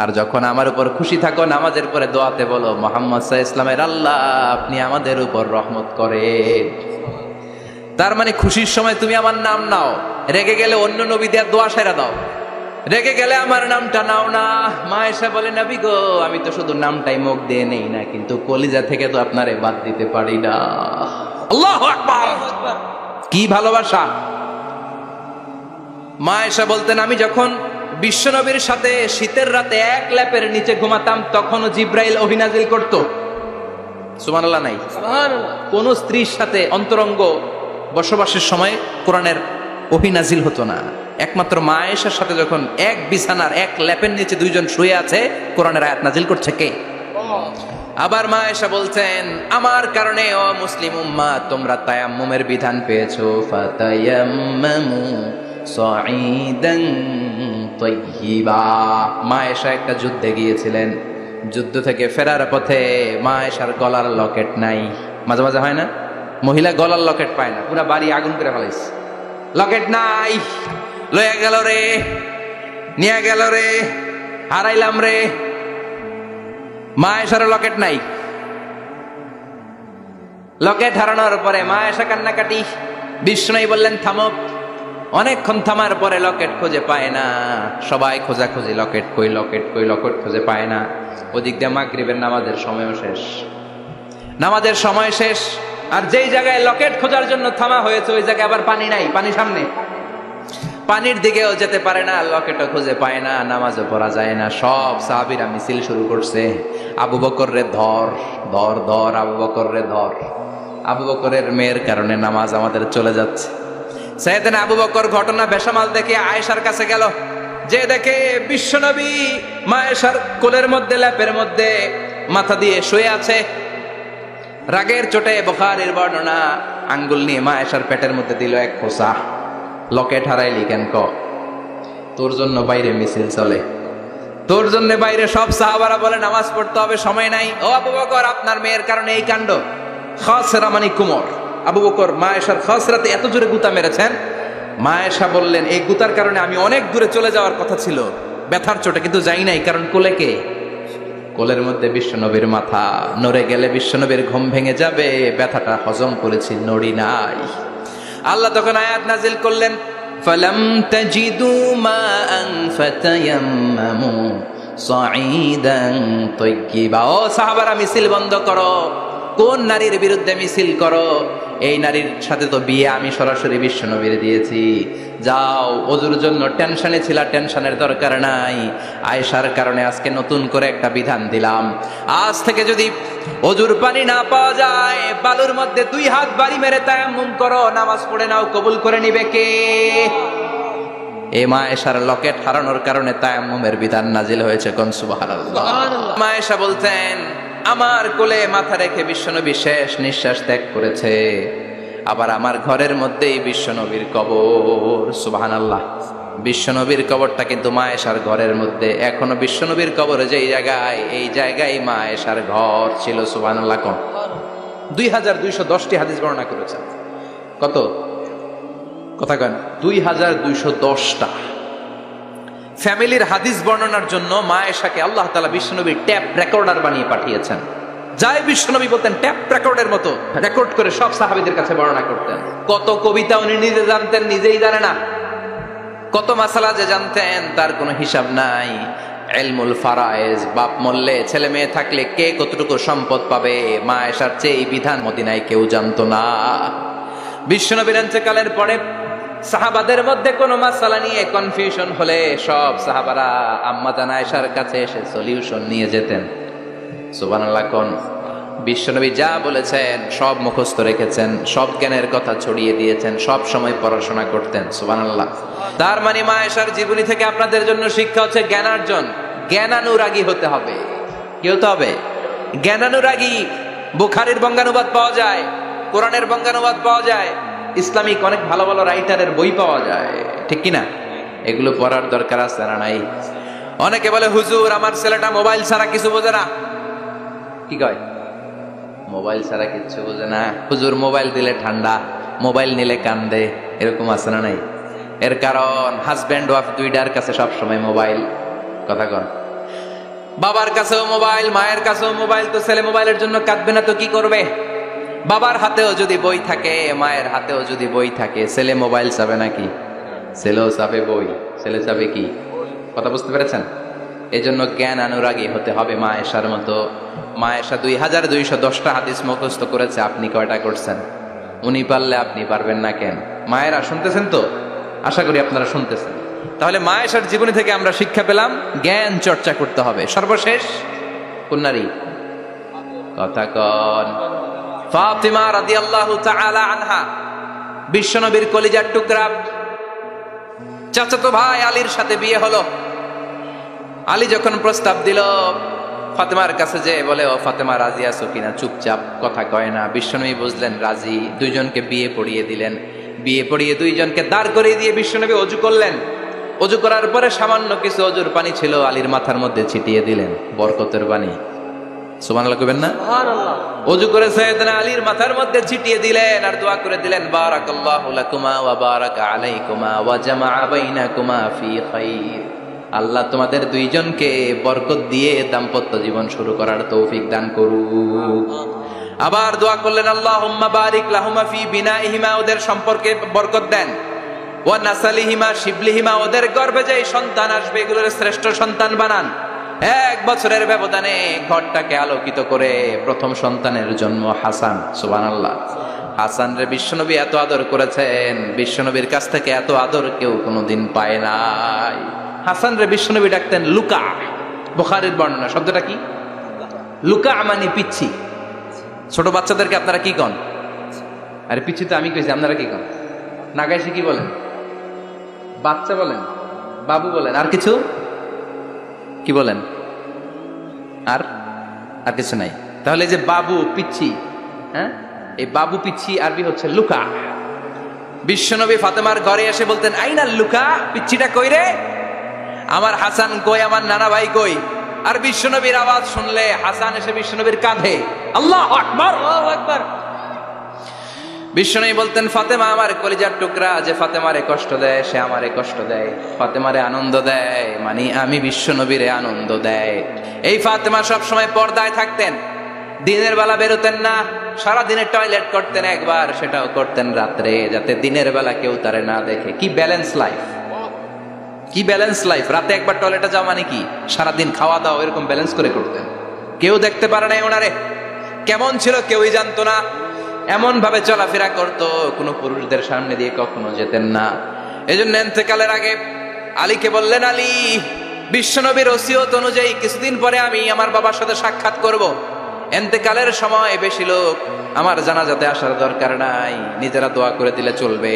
আর যখন আমার উপর খুশি থাকো নামাজের পরে দোয়াতে বলো, মুহাম্মদ সাল্লাল্লাহু আলাইহি ওয়াসাল্লামের আল্লাহ, আপনি আমাদের উপর রহমত করেন। তার মানে খুশির সময় তুমি আমার নাম নাও, রেগে গেলে অন্য নবী দেওয়ার দোয়া সেরা দাও, রেগে গেলে আমার নামটা নাও না। মা আয়েশা বলে, নবী গো, আমি তো শুধু নামটাই মুখ দিয়ে নেই না, কিন্তু কলিজা থেকে তো আপনারে বাদ দিতে পারি না। আল্লাহু আকবার! কি ভালোবাসা! মা আয়েশা বলতেন, আমি যখন বিশ্বনবীর সাথে শীতের রাতে এক ল্যাপের নিচে ঘুমাতাম তখনও জিব্রাইল ওহী নাজিল করত। সুবহানাল্লাহ নাই? কোন স্ত্রীর সাথে অন্তরঙ্গ বসবাসের সময় কোরআনের ওহী নাজিল হতো না। একমাত্র মা আয়েশার সাথে যখন এক বিছানার এক ল্যাপের নিচে দুইজন শুয়ে আছে, কোরআনের আয়াত নাজিল করছে কে? আবার মা আয়েশা বলতেন, আমার কারণে ও মুসলিম উম্মাহ তোমরা তায়াম্মুমের বিধান পেয়েছো। ফাতায়াম্মামু সাঈদান তাইয়্যিবা। মা আয়েশা একটা যুদ্ধে গিয়েছিলেন, যুদ্ধ থেকে ফেরার পথে মা আয়েশার গলার লকেট নাই। মাঝে মাঝে হয় না, মহিলা গলার লকেট পায় না, পুরা বাড়ি আগুন করে ফেলাইছে, লকেট নাই, লয়ে গেল রে, নিয়ে গেল রে, হারাইলাম রে। মা আয়েশার লকেট নাই। লকেট হারানোর পরে মা আয়েশা কান্নাকাটি। বিষ্ণু বললেন থামো। অনেকক্ষণ থামার পরে লকেট খুঁজে পায় না। সবাই খোঁজাখুঁজি, লকেট কই, লকেট কই, লকেট খুঁজে পায় না। ওদিক দিয়ে মাগরিবের নামাজের সময়ও শেষ, নামাজের সময় শেষ। আর যেই জায়গায় লকেট খোঁজার জন্য থামা হয়েছে ওই জায়গায় আবার পানি নাই, পানি সামনে, পানির দিকেও যেতে পারে না, লকেটও খুঁজে পায় না, নামাজও পড়া যায় না। সব সাহাবীরা মিছিল শুরু করছে, আবু বকর রে ধর, ধর ধর, আবু বকর রে ধর। আবু বকরের মেয়ের কারণে নামাজ আমাদের চলে যাচ্ছে। সাইয়েদনা আবু বকর ঘটনা বেসামাল দেখে আয়েশার কাছে গেল, যে দেখে বিশ্বনবী মা আয়েশার কোলের মধ্যে, ল্যাপের মধ্যে মাথা দিয়ে শুয়ে আছে। রাগের চোটে বুখারীর বর্ণনা, আঙ্গুল নিয়ে মা আয়েশার পেটের মধ্যে দিল এক খোঁচা। লকেট হারাইলি কেন? ক তোর জন্য বাইরে মিছিল চলে, তোর জন্য বাইরে সব সাহাবারা বলে নামাজ পড়তে হবে, সময় নাই। ও আবু বকর, আপনার মেয়ের কারণে এই কাণ্ড। খাসরা মানে কুমর। আবু বকর মা আয়েশার খাসরাতে এত জোরে গুতা মেরেছেন, মা আয়েশা বললেন এই গুতার কারণে আমি অনেক দূরে চলে যাওয়ার কথা ছিল ব্যথার চোটে, কিন্তু যাই নাই, কারণ কোলে কে? কোলের মধ্যে বিশ্বনবীর মাথা, নড়ে গেলে বিশ্বনবীর ঘুম ভেঙে যাবে, ব্যথাটা হজম করেছি, নড়ি নাই। আল্লাহ তখন আয়াত নাজিল করলেন, ফালাম তাজিদু মাআন ফাতায়াম্মামু সাঈদান তাইয়্যিবা। ও সাহাবারা, মিছিল বন্ধ করো। কোন নারীর বিরুদ্ধে মিছিল করো? এই নারীর সাথে তো বিয়ে আমি সরাসরি বিশ্বনবীর দিয়েছি। যাও, ওযুর জন্য টেনশনে ছিলা, টেনশনের দরকার নাই। আয়েশার কারণে আজকে নতুন করে একটা বিধান দিলাম, আজ থেকে যদি ওযুর পানি না পাওয়া যায়, বালুর মধ্যে 2 হাত বাড়ি মেরে তায়াম্মুম করো, নামাজ পড়ে নাও, কবুল করে নিবে কে? এই মা আয়েশার লকেট হারানোর কারণে তায়াম্মুমের বিধান নাজিল হয়েছে। কোন সুবহানাল্লাহ। মা আয়েশা বলতেন, আমার কোলে মাথা রেখে বিশ্বনবী শেষ নিঃশ্বাস ত্যাগ করেছে, আবার আমার ঘরের মধ্যেই বিশ্বনবীর কবর। সুবহানাল্লাহ। বিশ্বনবীর কবরটা কিন্তু মা আয়েশার ঘরের মধ্যে। এখনো বিশ্বনবীর কবর যেই জায়গায়, এই জায়গায় মা আয়েশার ঘর ছিল। সুবহানাল্লাহ। কোন 2210টি হাদিস বর্ণনা করেছেন। কত কথা কেন? 2210টা ফ্যামিলির হাদিস বর্ণনার জন্য মা আয়েশাকে আল্লাহ তাআলা বিশ্বনবীর ট্যাপ রেকর্ডার বানিয়ে পাঠিয়েছেন। যাই বিশ্বনবী বলতেন ট্যাপ রেকর্ডের মতো রেকর্ড করে সব সাহাবীদের কাছে বর্ণনা করতেন। কত কবিতা উনি নিজে জানতেন, নিজেই জানে না। কত মাসালা যে জানতেন তার কোনো হিসাব নাই। ইলমুল ফারায়েজ, বাপ মরলে ছেলে মেয়ে থাকলে কে কতটুকু সম্পদ পাবে, মা আয়েশার চেয়ে এই বিধান মদিনায় কেউ জানতো না। বিশ্বনবীর ইন্তেকালের পরে সাহাবাদের মধ্যে কোনো মাসালা নিয়ে কনফিউশন হলে সব সাহাবারা আম্মা জান আয়েশার কাছে এসে সলিউশন নিয়ে যেতেন। সুবহানাল্লাহ। কোন বিশ্বনবী যা বলেছেন সব মুখস্থ রেখেছেন, সব জ্ঞানের কথা ছড়িয়ে দিয়েছেন, সব সময় পড়াশোনা করতেন। সুবহানাল্লাহ। তার মানে মা আয়েশার জীবনী থেকে আপনাদের জন্য শিক্ষা হচ্ছে জ্ঞানার্জন, জ্ঞানানুরাগী হতে হবে। কি হতে হবে? জ্ঞানানুরাগী। বুখারীর বঙ্গানুবাদ পাওয়া যায়, কোরআনের বঙ্গানুবাদ পাওয়া যায়, ইসলামিক অনেক ভালো ভালো রাইটারের বই পাওয়া যায়, ঠিক কিনা? এগুলো পড়ার দরকার আছে না নাই? অনেকে বলে হুজুর আমার ছেলেটা মোবাইল ছাড়া কিছু বোঝে না। কি কয়? মোবাইল ছাড়া কিছু বোঝে না। হুজুর মোবাইল দিলে ঠান্ডা, মোবাইল নিলে কান্দে, এরকম আছে না নাই? এর কারণ হাজব্যান্ড ওয়াইফ দুইটার কাছে সবসময় মোবাইল। কথা কন। বাবার কাছেও মোবাইল, মায়ের কাছেও মোবাইল, তো ছেলে মোবাইলের জন্য কাঁদবে না তো কি করবে? বাবার হাতেও যদি বই থাকে, মায়ের হাতেও যদি বই থাকে, ছেলে মোবাইল চাবে নাকি? ছেলেও চাবে বই, ছেলে চাবে কি? কথা বুঝতে পেরেছেন? এই জন্য জ্ঞান অনুরাগী হতে হবে মা আয়েশার মতো। মা আয়েশা 2210টা হাদিস মুখস্থ করেছে, আপনি কয়টা করছেন? উনি পারলে আপনি পারবেন না কেন? মায়েরা শুনতেছেন তো? আশা করি আপনারা শুনতেছেন। তাহলে মা আয়েশার জীবনী থেকে আমরা শিক্ষা পেলাম জ্ঞান চর্চা করতে হবে। সর্বশেষ কোন নারী? কথা কন। ফাতিমা রাদিয়াল্লাহু তাআলা আনহা, বিশ্বনবীর কলিজার টুকরা। চাচাতো ভাই আলীর সাথে বিয়ে হলো। আলী যখন প্রস্তাব দিল ফাতেমার কাছে, যে বলে ও ফাতেমা রাজি আছো কিনা, চুপচাপ কথা কয় না। বিশ্বনবী বুঝলেন রাজি, দুইজনকে বিয়ে পড়িয়ে দিলেন। বিয়ে পড়িয়ে দুইজনকে দাঁড় করিয়ে দিয়ে বিশ্বনবী ওযু করলেন। ওযু করার পরে সামান্য কিছু ওযুর পানি ছিল, আলীর মাথার মধ্যে ছিটিয়ে দিলেন, বরকতের পানি। সুবহানাল্লাহ কইবেন না? সুবহানাল্লাহ। ওযু করে সাইয়েদনা আলীর মাথার মধ্যে ছিটিয়ে দিলেন আর দোয়া করে দিলেন, বারাকাল্লাহু লাকুমা ওয়া বারাকা আলাইকুমা ওয়া জামাআ বাইনাকুমা ফি খাইর। আল্লাহ তোমাদের দুইজনকে বরকত দিয়ে দাম্পত্য জীবন শুরু করার তৌফিক দান করুক। আবার দোয়া করলেন, আল্লাহুম্মা বারিক লাহুমা ফি বিনাইহিমা, ওদের সম্পর্কে বরকত দেন। ওয়া নাসালিহিমা শিবলিহিমা, ওদের গর্ভে যে সন্তান আসবে এগুলোর শ্রেষ্ঠ সন্তান বানান। 1 বছরের ব্যবধানে ঘরটাকে আলোকিত করে প্রথম সন্তানের জন্ম হাসান। সুবহানাল্লাহ। হাসান রে বিশ্বনবী এত আদর করেছেন, বিশ্বনবীর কাছ থেকে এত আদর কেউ কোনোদিন পায় নাই। হাসান রে বিশ্বনবী ডাকতেন লুকা। বুখারীর বর্ণনা। শব্দটা কি? লুকা মানে পিচ্ছি। ছোট বাচ্চাদেরকে আপনারা কি কন? আরে পিচ্ছি তো আমি কইছি, আপনারা কি কন? নাগাইছে কি বলেন? বাচ্চা বলেন, বাবু বলেন, আর কিছু কি বলেন? আর আর কিছু নাই। তাহলে যে বাবু পিচ্ছি, হ্যাঁ, এই বাবু পিচ্ছি আরবি হচ্ছে লুকা। বিশ্বনবী ফাতেমার ঘরে এসে বলতেন, আইনা লুকা, পিচ্ছিটা কই রে? আমার হাসান কই, আমার নানা ভাই কই? আর বিশ্বনবীর আওয়াজ শুনলে হাসান এসে বিশ্বনবীর কাঁধে, আল্লাহু আকবার, আল্লাহু আকবার। বিশ্বনবী বলতেন, ফাতেমা আমার কলিজার টুকরা, যে ফাতেমারে কষ্ট দেয় সে আমারে কষ্ট দেয়, ফাতেমারে আনন্দ দেয় মানে আমি বিশ্বনবীরে আনন্দ দেয়। এই ফাতেমা সব সময় পর্দায় থাকতেন, দিনের বেলা বেরোতেন না, সারা দিনে টয়লেট করতেন একবার, সেটাও করতেন রাত্রে, যাতে দিনের বেলা কেউ তারে না দেখে। কি ব্যালেন্স লাইফ, কি ব্যালেন্স লাইফ। রাতে একবার টয়লেটে যাওয়া মানে কি সারাদিন খাওয়া দাওয়া এরকম ব্যালেন্স করে করতেন। কেউ দেখতে পারে না ওনারে কেমন ছিল, কেউই জানতো না। এমন ভাবে চলাফেরা করতো, কোনো পুরুষদের সামনে দিয়ে কখনো যেতেন না। এজন্য ইন্তেকালের আগে আলীকে বললেন, আলী, বিশ্বনবীর ওসিয়ত অনুযায়ী কিছুদিন পরে আমি আমার বাবার সাথে সাক্ষাৎ করব। ইন্তেকালের সময় বেশি লোক আমার জানাজাতে আসার দরকার নাই, নিজেরা দোয়া করে দিলে চলবে।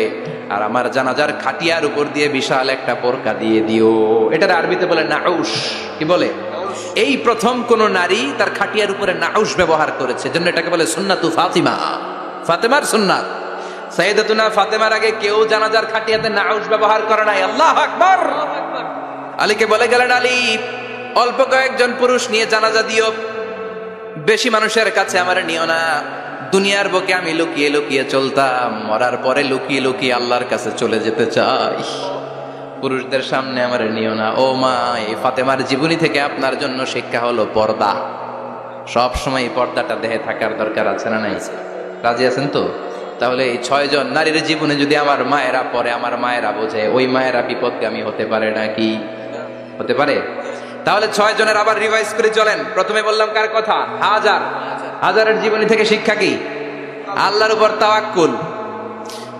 আর আমার জানাজার খাটিয়ার উপর দিয়ে বিশাল একটা বোরকা দিয়ে দিও। এটার আরবিতে বলে নাউশ। কি বলে? এই প্রথম কোন নারী তার খাটিয়ার উপরে নাউশ ব্যবহার করেছে, জন্য এটাকে বলে সুন্নাতু ফাতিমা, ফাতেমার সুন্নাত। সাইয়েদাতুনা ফাতেমার আগে কেউ জানাজার খাটিয়াতে নাউশ ব্যবহার করে নাই। আল্লাহু আকবার। আলীকে বলে গেলেন, আলী, অল্প কয়েকজন পুরুষ নিয়ে জানাজা দিও, বেশি মানুষের কাছে আমার নিও না। দুনিয়ার বুকে আমি লুকিয়ে লুকিয়ে চলতাম, মরার পরে লুকিয়ে লুকিয়ে আল্লাহর কাছে চলে যেতে চাই, পুরুষদের সামনে আমার নিও না। ও মা, এই ফাতেমার জীবনী থেকে আপনার জন্য শিক্ষা হলো পর্দা। সব সময় পর্দাটা দেহে থাকার দরকার আছে না নাই? রাজি আছেন তো? তাহলে এই 6 জন নারীর জীবনে যদি আমার মায়েরা পরে, আমার মায়েরা বোঝে, ওই মায়েরা বিপদগামী হতে পারে নাকি? হতে পারে। তাহলে 6 জনের আবার রিভাইজ করে চলেন। প্রথমে বললাম কার কথা? হাজার। হাজারের জীবনী থেকে শিক্ষা কি? আল্লাহর উপর তাওয়াক্কুল।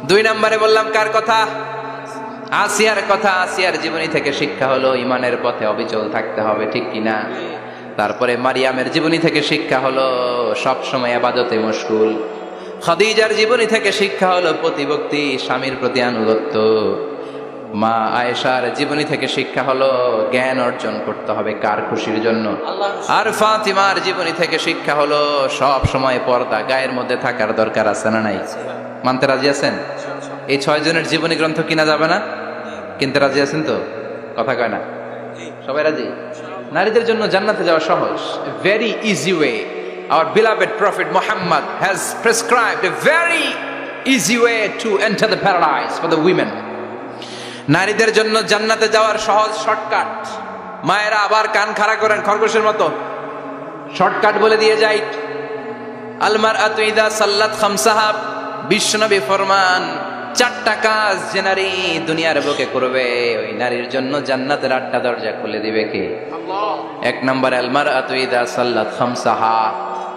2 নম্বরে বললাম কার কথা? আসিয়ার কথা। আসিয়ার জীবনী থেকে শিক্ষা হলো ইমানের পথে অবিচল থাকতে হবে, ঠিক কিনা? তারপরে মারিয়ামের জীবনী থেকে শিক্ষা হলো সব সময় ইবাদতে মশগুল। খাদিজার জীবনী থেকে শিক্ষা হলো প্রতিভক্তি, স্বামীর প্রতি আনুগত্য। মা আয়েশার জীবনী থেকে শিক্ষা হলো জ্ঞান অর্জন করতে হবে কার খুশির জন্য। আর ফাতিমার জীবনী থেকে শিক্ষা হলো সব সময় পর্দা গায়ের মধ্যে থাকার দরকার আছে না নাই? মানতে রাজি আছেন? এই 6 জনের জীবনী গ্রন্থ কিনা যাবে না? কিনতে রাজি আছেন তো? কথা কয় না? সবাই রাজি? নারীদের জন্য জান্নাতে যাওয়া সহজ, very easy way. Our beloved Prophet Muhammad has prescribed a very easy way to enter the paradise for the women. নারীদের জন্য জান্নাতে যাওয়ার সহজ শর্টকাট। মায়েরা আবার কান খাড়া করেন খরগোশের মতো, শর্টকাট বলে দিয়ে যাই। আল মারআতু ইযা সাল্লাত খামসাহা, বিশ্বনবী ফরমান 4টা কাজ যে নারী দুনিয়ার বুকে করবে, ওই নারীর জন্য জান্নাতের 8টা দরজা খুলে দিবে কে? আল্লাহ। 1 নম্বর, আল মারআতু ইযা সাল্লাত খামসাহা,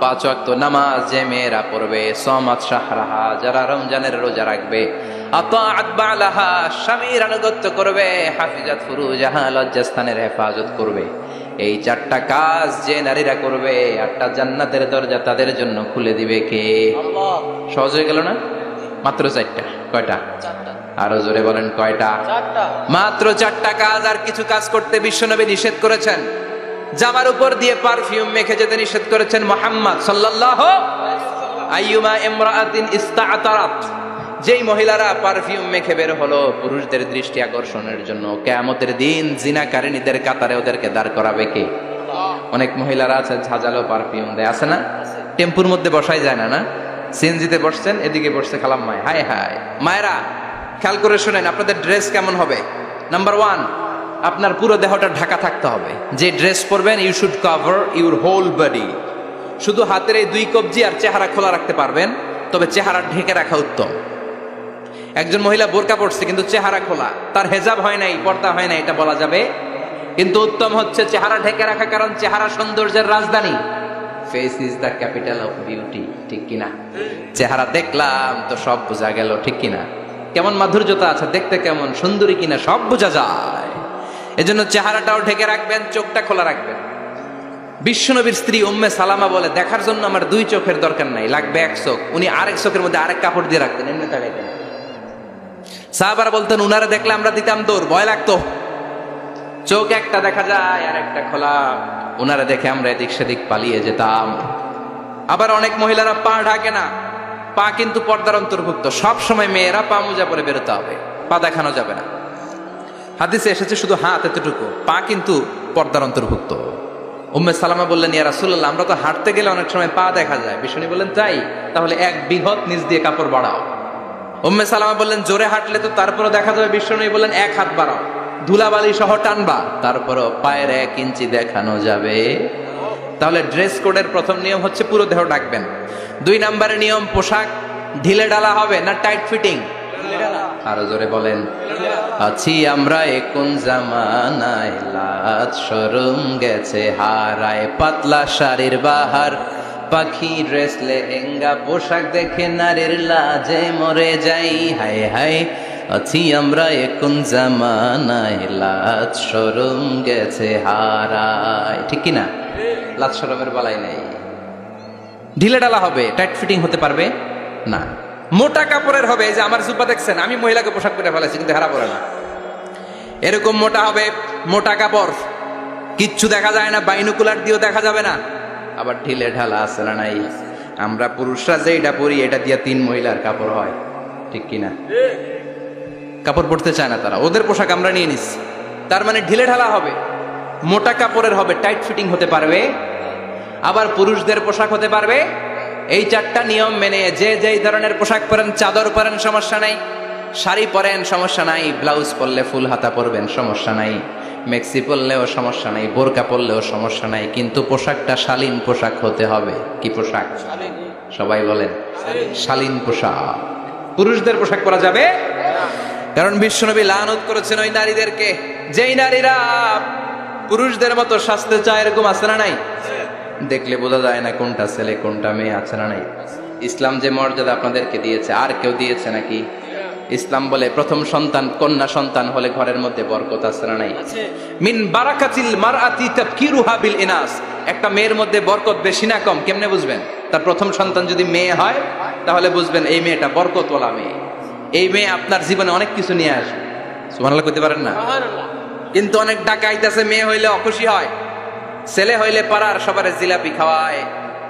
5 ওয়াক্ত নামাজ যে মেয়েরা পড়বে, সমাত শাহরাহা যারা রমজানের রোজা রাখবে, আতাআত বালাহা স্বামীর আনুগত্য করবে, হাফিজাত ফুরুজাহা লজ্জাস্থানের হেফাজত করবে, এই 4টা কাজ যে নারীরা করবে 8টা জান্নাতের দরজা তাদের জন্য খুলে দিবে কে? আল্লাহ। সহজ হয়ে গেল না? মাত্র 4টা। কয়টা? 4টা। আরো জোরে বলেন কয়টা? 4টা। মাত্র 4টা কাজ। আর কিছু কাজ করতে বিশ্বনবী নিষেধ করেছেন। জামার উপর দিয়ে পারফিউম মেখে যেতে নিষেধ করেছেন মুহাম্মদ সাল্লাল্লাহু আলাইহি ওয়াসাল্লাম। আইয়ুমা ইমরাআতিন ইসতাআতারাত, যেই মহিলারা পারফিউম মেখে বের হলো পুরুষদের দৃষ্টি আকর্ষণের জন্য, কিয়ামতের দিন জিনাকারিনীদের কাতারে ওদেরকে দাঁড় করাবে কে? অনেক মহিলারা আছে ঝাঁঝালো পারফিউম দেয়, আছে না? টেম্পুর মধ্যে বসাই যায় না, না? সিএনজিতে বসছেন, এদিকে বসছে খালাম্মায়, হায় হায়। মায়েরা খেয়াল করে শুনেন, আপনাদের ড্রেস কেমন হবে? নাম্বার 1, আপনার পুরো দেহটা ঢাকা থাকতে হবে। যে ড্রেস পরবেন you should cover your whole body. শুধু হাতের এই 2 কবজি আর চেহারা খোলা রাখতে পারবেন, তবে চেহারা ঢেকে রাখা উত্তম। একজন মহিলা বোরকা পরছে কিন্তু চেহারা খোলা, তার হেজাব হয় নাই, পর্দা হয় নাই, এটা বলা যাবে, কিন্তু উত্তম হচ্ছে চেহারা ঢেকে রাখা, কারণ চেহারা সৌন্দর্যের রাজধানী। Face is the capital of beauty, ঠিক কিনা? চেহারা দেখলাম তো সব বোঝা গেল, ঠিক কিনা? কেমন মাধুর্যতা আছে, দেখতে কেমন সুন্দরী কিনা সব বোঝা যায়। এজন্য চেহারাটাও ঢেকে রাখবেন, চোখটা খোলা রাখবেন। বিশ্বনবীর স্ত্রী উম্মে সালামা বলে, দেখার জন্য আমার 2 চোখের দরকার নাই, লাগবে 1 চোখ। উনি আরেক চোখের মধ্যে আরেক কাপড় দিয়ে রাখতেন, এমনি তাকাইতেন। সাহাবারা বলতেন উনারে দেখলে আমরা দিতাম দৌড়, ভয় লাগতো। চোখ একটা দেখা যায় আর একটা খোলা, উনারে দেখে আমরা এদিক সেদিক পালিয়ে যেতাম। আবার অনেক মহিলারা পা ঢাকে না, পা কিন্তু পর্দার অন্তর্ভুক্ত। সব সময় মেয়েরা পা মোজা পরে বেরোতে হবে, পা দেখানো যাবে না। হাদিসে এসেছে শুধু হাত এতটুকু, পা কিন্তু পর্দার অন্তর্ভুক্ত। উম্মে সালামা বললেন, ইয়া রাসূলুল্লাহ, আমরা তো হাঁটতে গেলে অনেক সময় পা দেখা যায়। বিষ্ণু বললেন, তাই? তাহলে 1 বৃহৎ নিচ দিয়ে কাপড় বাড়াও। উম্মে সালামা বললেন, জোরে হাঁটলে তো তারপরে দেখা যাবে। বিষ্ণু বললেন, 1 হাত বাড়াও, ধুলাবালি সহ টানবা, তারপরও পায়ের 1 ইঞ্চি দেখানো যাবে। তাহলে ড্রেস কোডের প্রথম নিয়ম হচ্ছে পুরো দেহ ঢাকবেন। 2 নম্বরের নিয়ম, পোশাক ঢিলে ঢালা হবে না টাইট ফিটিং? আরো জোরে বলেন। আছি আমরা কোন জামানায়, লাজ শরম গেছে হারায়, পাতলা শাড়ির বাহার, পাখি ড্রেস লেহেঙ্গা, পোশাক দেখে নারীর লাজে মরে যাই, হায় হায়। আছি আমরা কোন জামানায়, লাজ শরম গেছে হারায়, ঠিক কিনা? লাজ শরমের বালাই নাই। ঢিলে ঢালা হবে, টাইট ফিটিং হতে পারবে না। মোটা কাপড়ের হবে, যে আমার জুব্বা দেখছেন, আমি মহিলাকে পোশাক পরে ফেলেছি কিন্তু হারা পড়ে না, এরকম মোটা হবে। মোটা কাপড়, কিচ্ছু দেখা যায় না, বাইনোকুলার দিয়েও দেখা যাবে না। আবার ঢিলে ঢালা আছে না নাই? আমরা পুরুষরা যে এটা পরি, এটা দিয়ে 3 মহিলার কাপড় হয়, ঠিক কিনা? কাপড় পরতে চায় না তারা, ওদের পোশাক আমরা নিয়ে নিচ্ছি। তার মানে ঢিলে ঢালা হবে, মোটা কাপড়ের হবে, টাইট ফিটিং হতে পারবে। আবার পুরুষদের পোশাক হতে পারবে। এই 4টা নিয়ম মেনে যে যেই ধরনের পোশাক পরেন, চাদর পরেন সমস্যা নাই, শাড়ি পরেন সমস্যা নাই, ব্লাউজ পরলে ফুল হাতা পরবেন সমস্যা নাই, মেক্সি পরলেও সমস্যা নাই, বোরকা পরলেও সমস্যা নাই, কিন্তু পোশাকটা শালীন পোশাক হতে হবে। কি পোশাক? সবাই বলেন, শালীন পোশাক। পুরুষদের পোশাক পরা যাবে, কারণ বিশ্বনবী লানত করেছেন ওই নারীদেরকে, যেই নারীরা পুরুষদের মতো সাজতে চায়। এরকম আছে না নাই? দেখলে বোঝা যায় না কোনটা ছেলে কোনটা মেয়ে, আছে না নাই? ইসলাম যে মর্যাদা আপনাদেরকে দিয়েছে, আর কেউ দিয়েছে নাকি? ইসলাম বলে প্রথম সন্তান কন্যা সন্তান হলে ঘরের মধ্যে বরকত, আছে না নাই? মিন বারাকাতিল মারআতি তাবকিরুহা বিল ইনাস। একটা মেয়ের মধ্যে বরকত বেশি না কম কেমনে বুঝবেন? তার প্রথম সন্তান যদি মেয়ে হয়, তাহলে বুঝবেন এই মেয়েটা বরকতওয়ালা মেয়ে। এই মেয়ে আপনার জীবনে অনেক কিছু নিয়ে আসবে। সুবহানাল্লাহ কইতে পারেন না? কিন্তু অনেক ডাকাইত আছে, মেয়ে হইলে অখুশি হয়, ছেলে হইলে পাড়ার সবারে জিলাপি খাওয়ায়,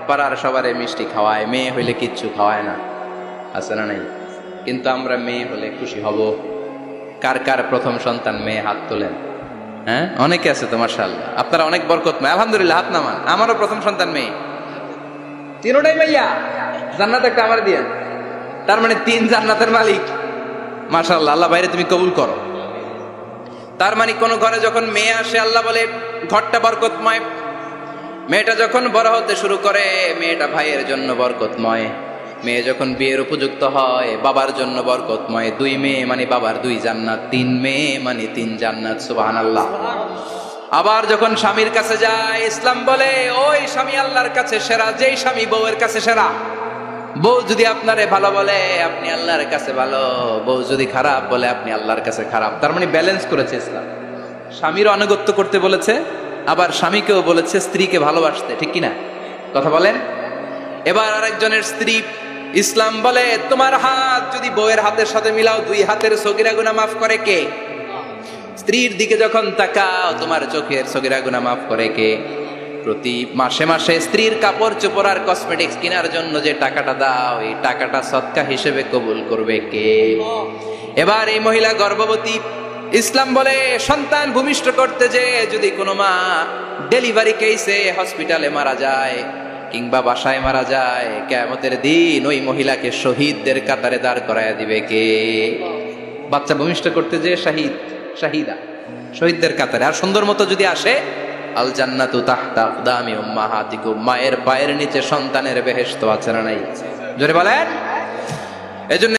পাড়ার সবারে মিষ্টি খাওয়ায়, মেয়ে হইলে কিচ্ছু খাওয়ায় না, আছে না নাই? কিন্তু আমরা মেয়ে হলে খুশি হব। কার কার প্রথম সন্তান মেয়ে? হাত তোলেন। হ্যাঁ, অনেকে আছে তো মাশাআল্লাহ, আপনারা অনেক বরকতময়, আলহামদুলিল্লাহ, হাত নামান। আমারও প্রথম সন্তান মেয়ে, 3টাই মাইয়া, জান্নাত একটা আমার দিয়ে। তার মানে 3 জান্নাতের মালিক, মাশাআল্লাহ। আল্লাহ বাইরে তুমি কবুল করো। তার মানে কোন ঘরে যখন মেয়ে আসে, আল্লাহ বলে ঘরটা বরকতময়। মেয়েটা যখন বড় হতে শুরু করে, মেয়েটা ভাইয়ের জন্য বরকতময়। মেয়ে যখন বিয়ের উপযুক্ত হয়, বাবার জন্য বরকতময়। 2 মেয়ে মানে বাবার 2 জান্নাত, 3 মেয়ে মানে 3 জান্নাত। সুবহানাল্লাহ। আবার যখন স্বামীর কাছে যায়, ইসলাম বলে ওই স্বামী আল্লাহর কাছে সেরা, যেই স্বামী বউয়ের কাছে সেরা। বউ যদি আপনারে ভালো বলে আপনি আল্লাহর কাছে ভালো, বউ যদি খারাপ বলে আপনি আল্লাহর কাছে খারাপ। তার মানে ব্যালেন্স করেছে ইসলাম। স্বামীর আনুগত্য করতে বলেছে, আবার স্বামীকেও বলেছে স্ত্রীকে ভালোবাসতে, ঠিক কিনা কথা বলেন। এবার আরেকজনের স্ত্রী, ইসলাম বলে তোমার হাত যদি বউয়ের হাতের সাথে মিলাও, 2 হাতের সগীরা গুনাহ মাফ করে কে? স্ত্রীর দিকে যখন তাকাও তোমার চোখের সগীরা গুনাহ মাফ করে কে? প্রতি মাসে মাসে স্ত্রীর কাপড় চোপড় আর কসমেটিক্স কেনার জন্য যে টাকাটা দাও, এই টাকাটা সদকা হিসেবে কবুল করবে কে? এবার এই মহিলা গর্ভবতী, ইসলাম বলে সন্তান ভূমিষ্ঠ করতে যে যদি কোনো মা ডেলিভারি কেসে হসপিটালে মারা যায় কিংবা বাসায় মারা যায়, কিয়ামতের দিন ওই মহিলাকে শহীদদের কাতারে দাঁড় করায় দিবে কে? বাচ্চা ভূমিষ্ঠ করতে যে শাহিদা, শহীদদের কাতারে। আর সুন্দর মতো যদি আসে, আল জান্নাতু তাহতা আকদামি উম্মাহাতিকুম, মায়ের পায়ের নিচে সন্তানের বেহেশত আছে না নাই? জোরে বলেন। এজন্য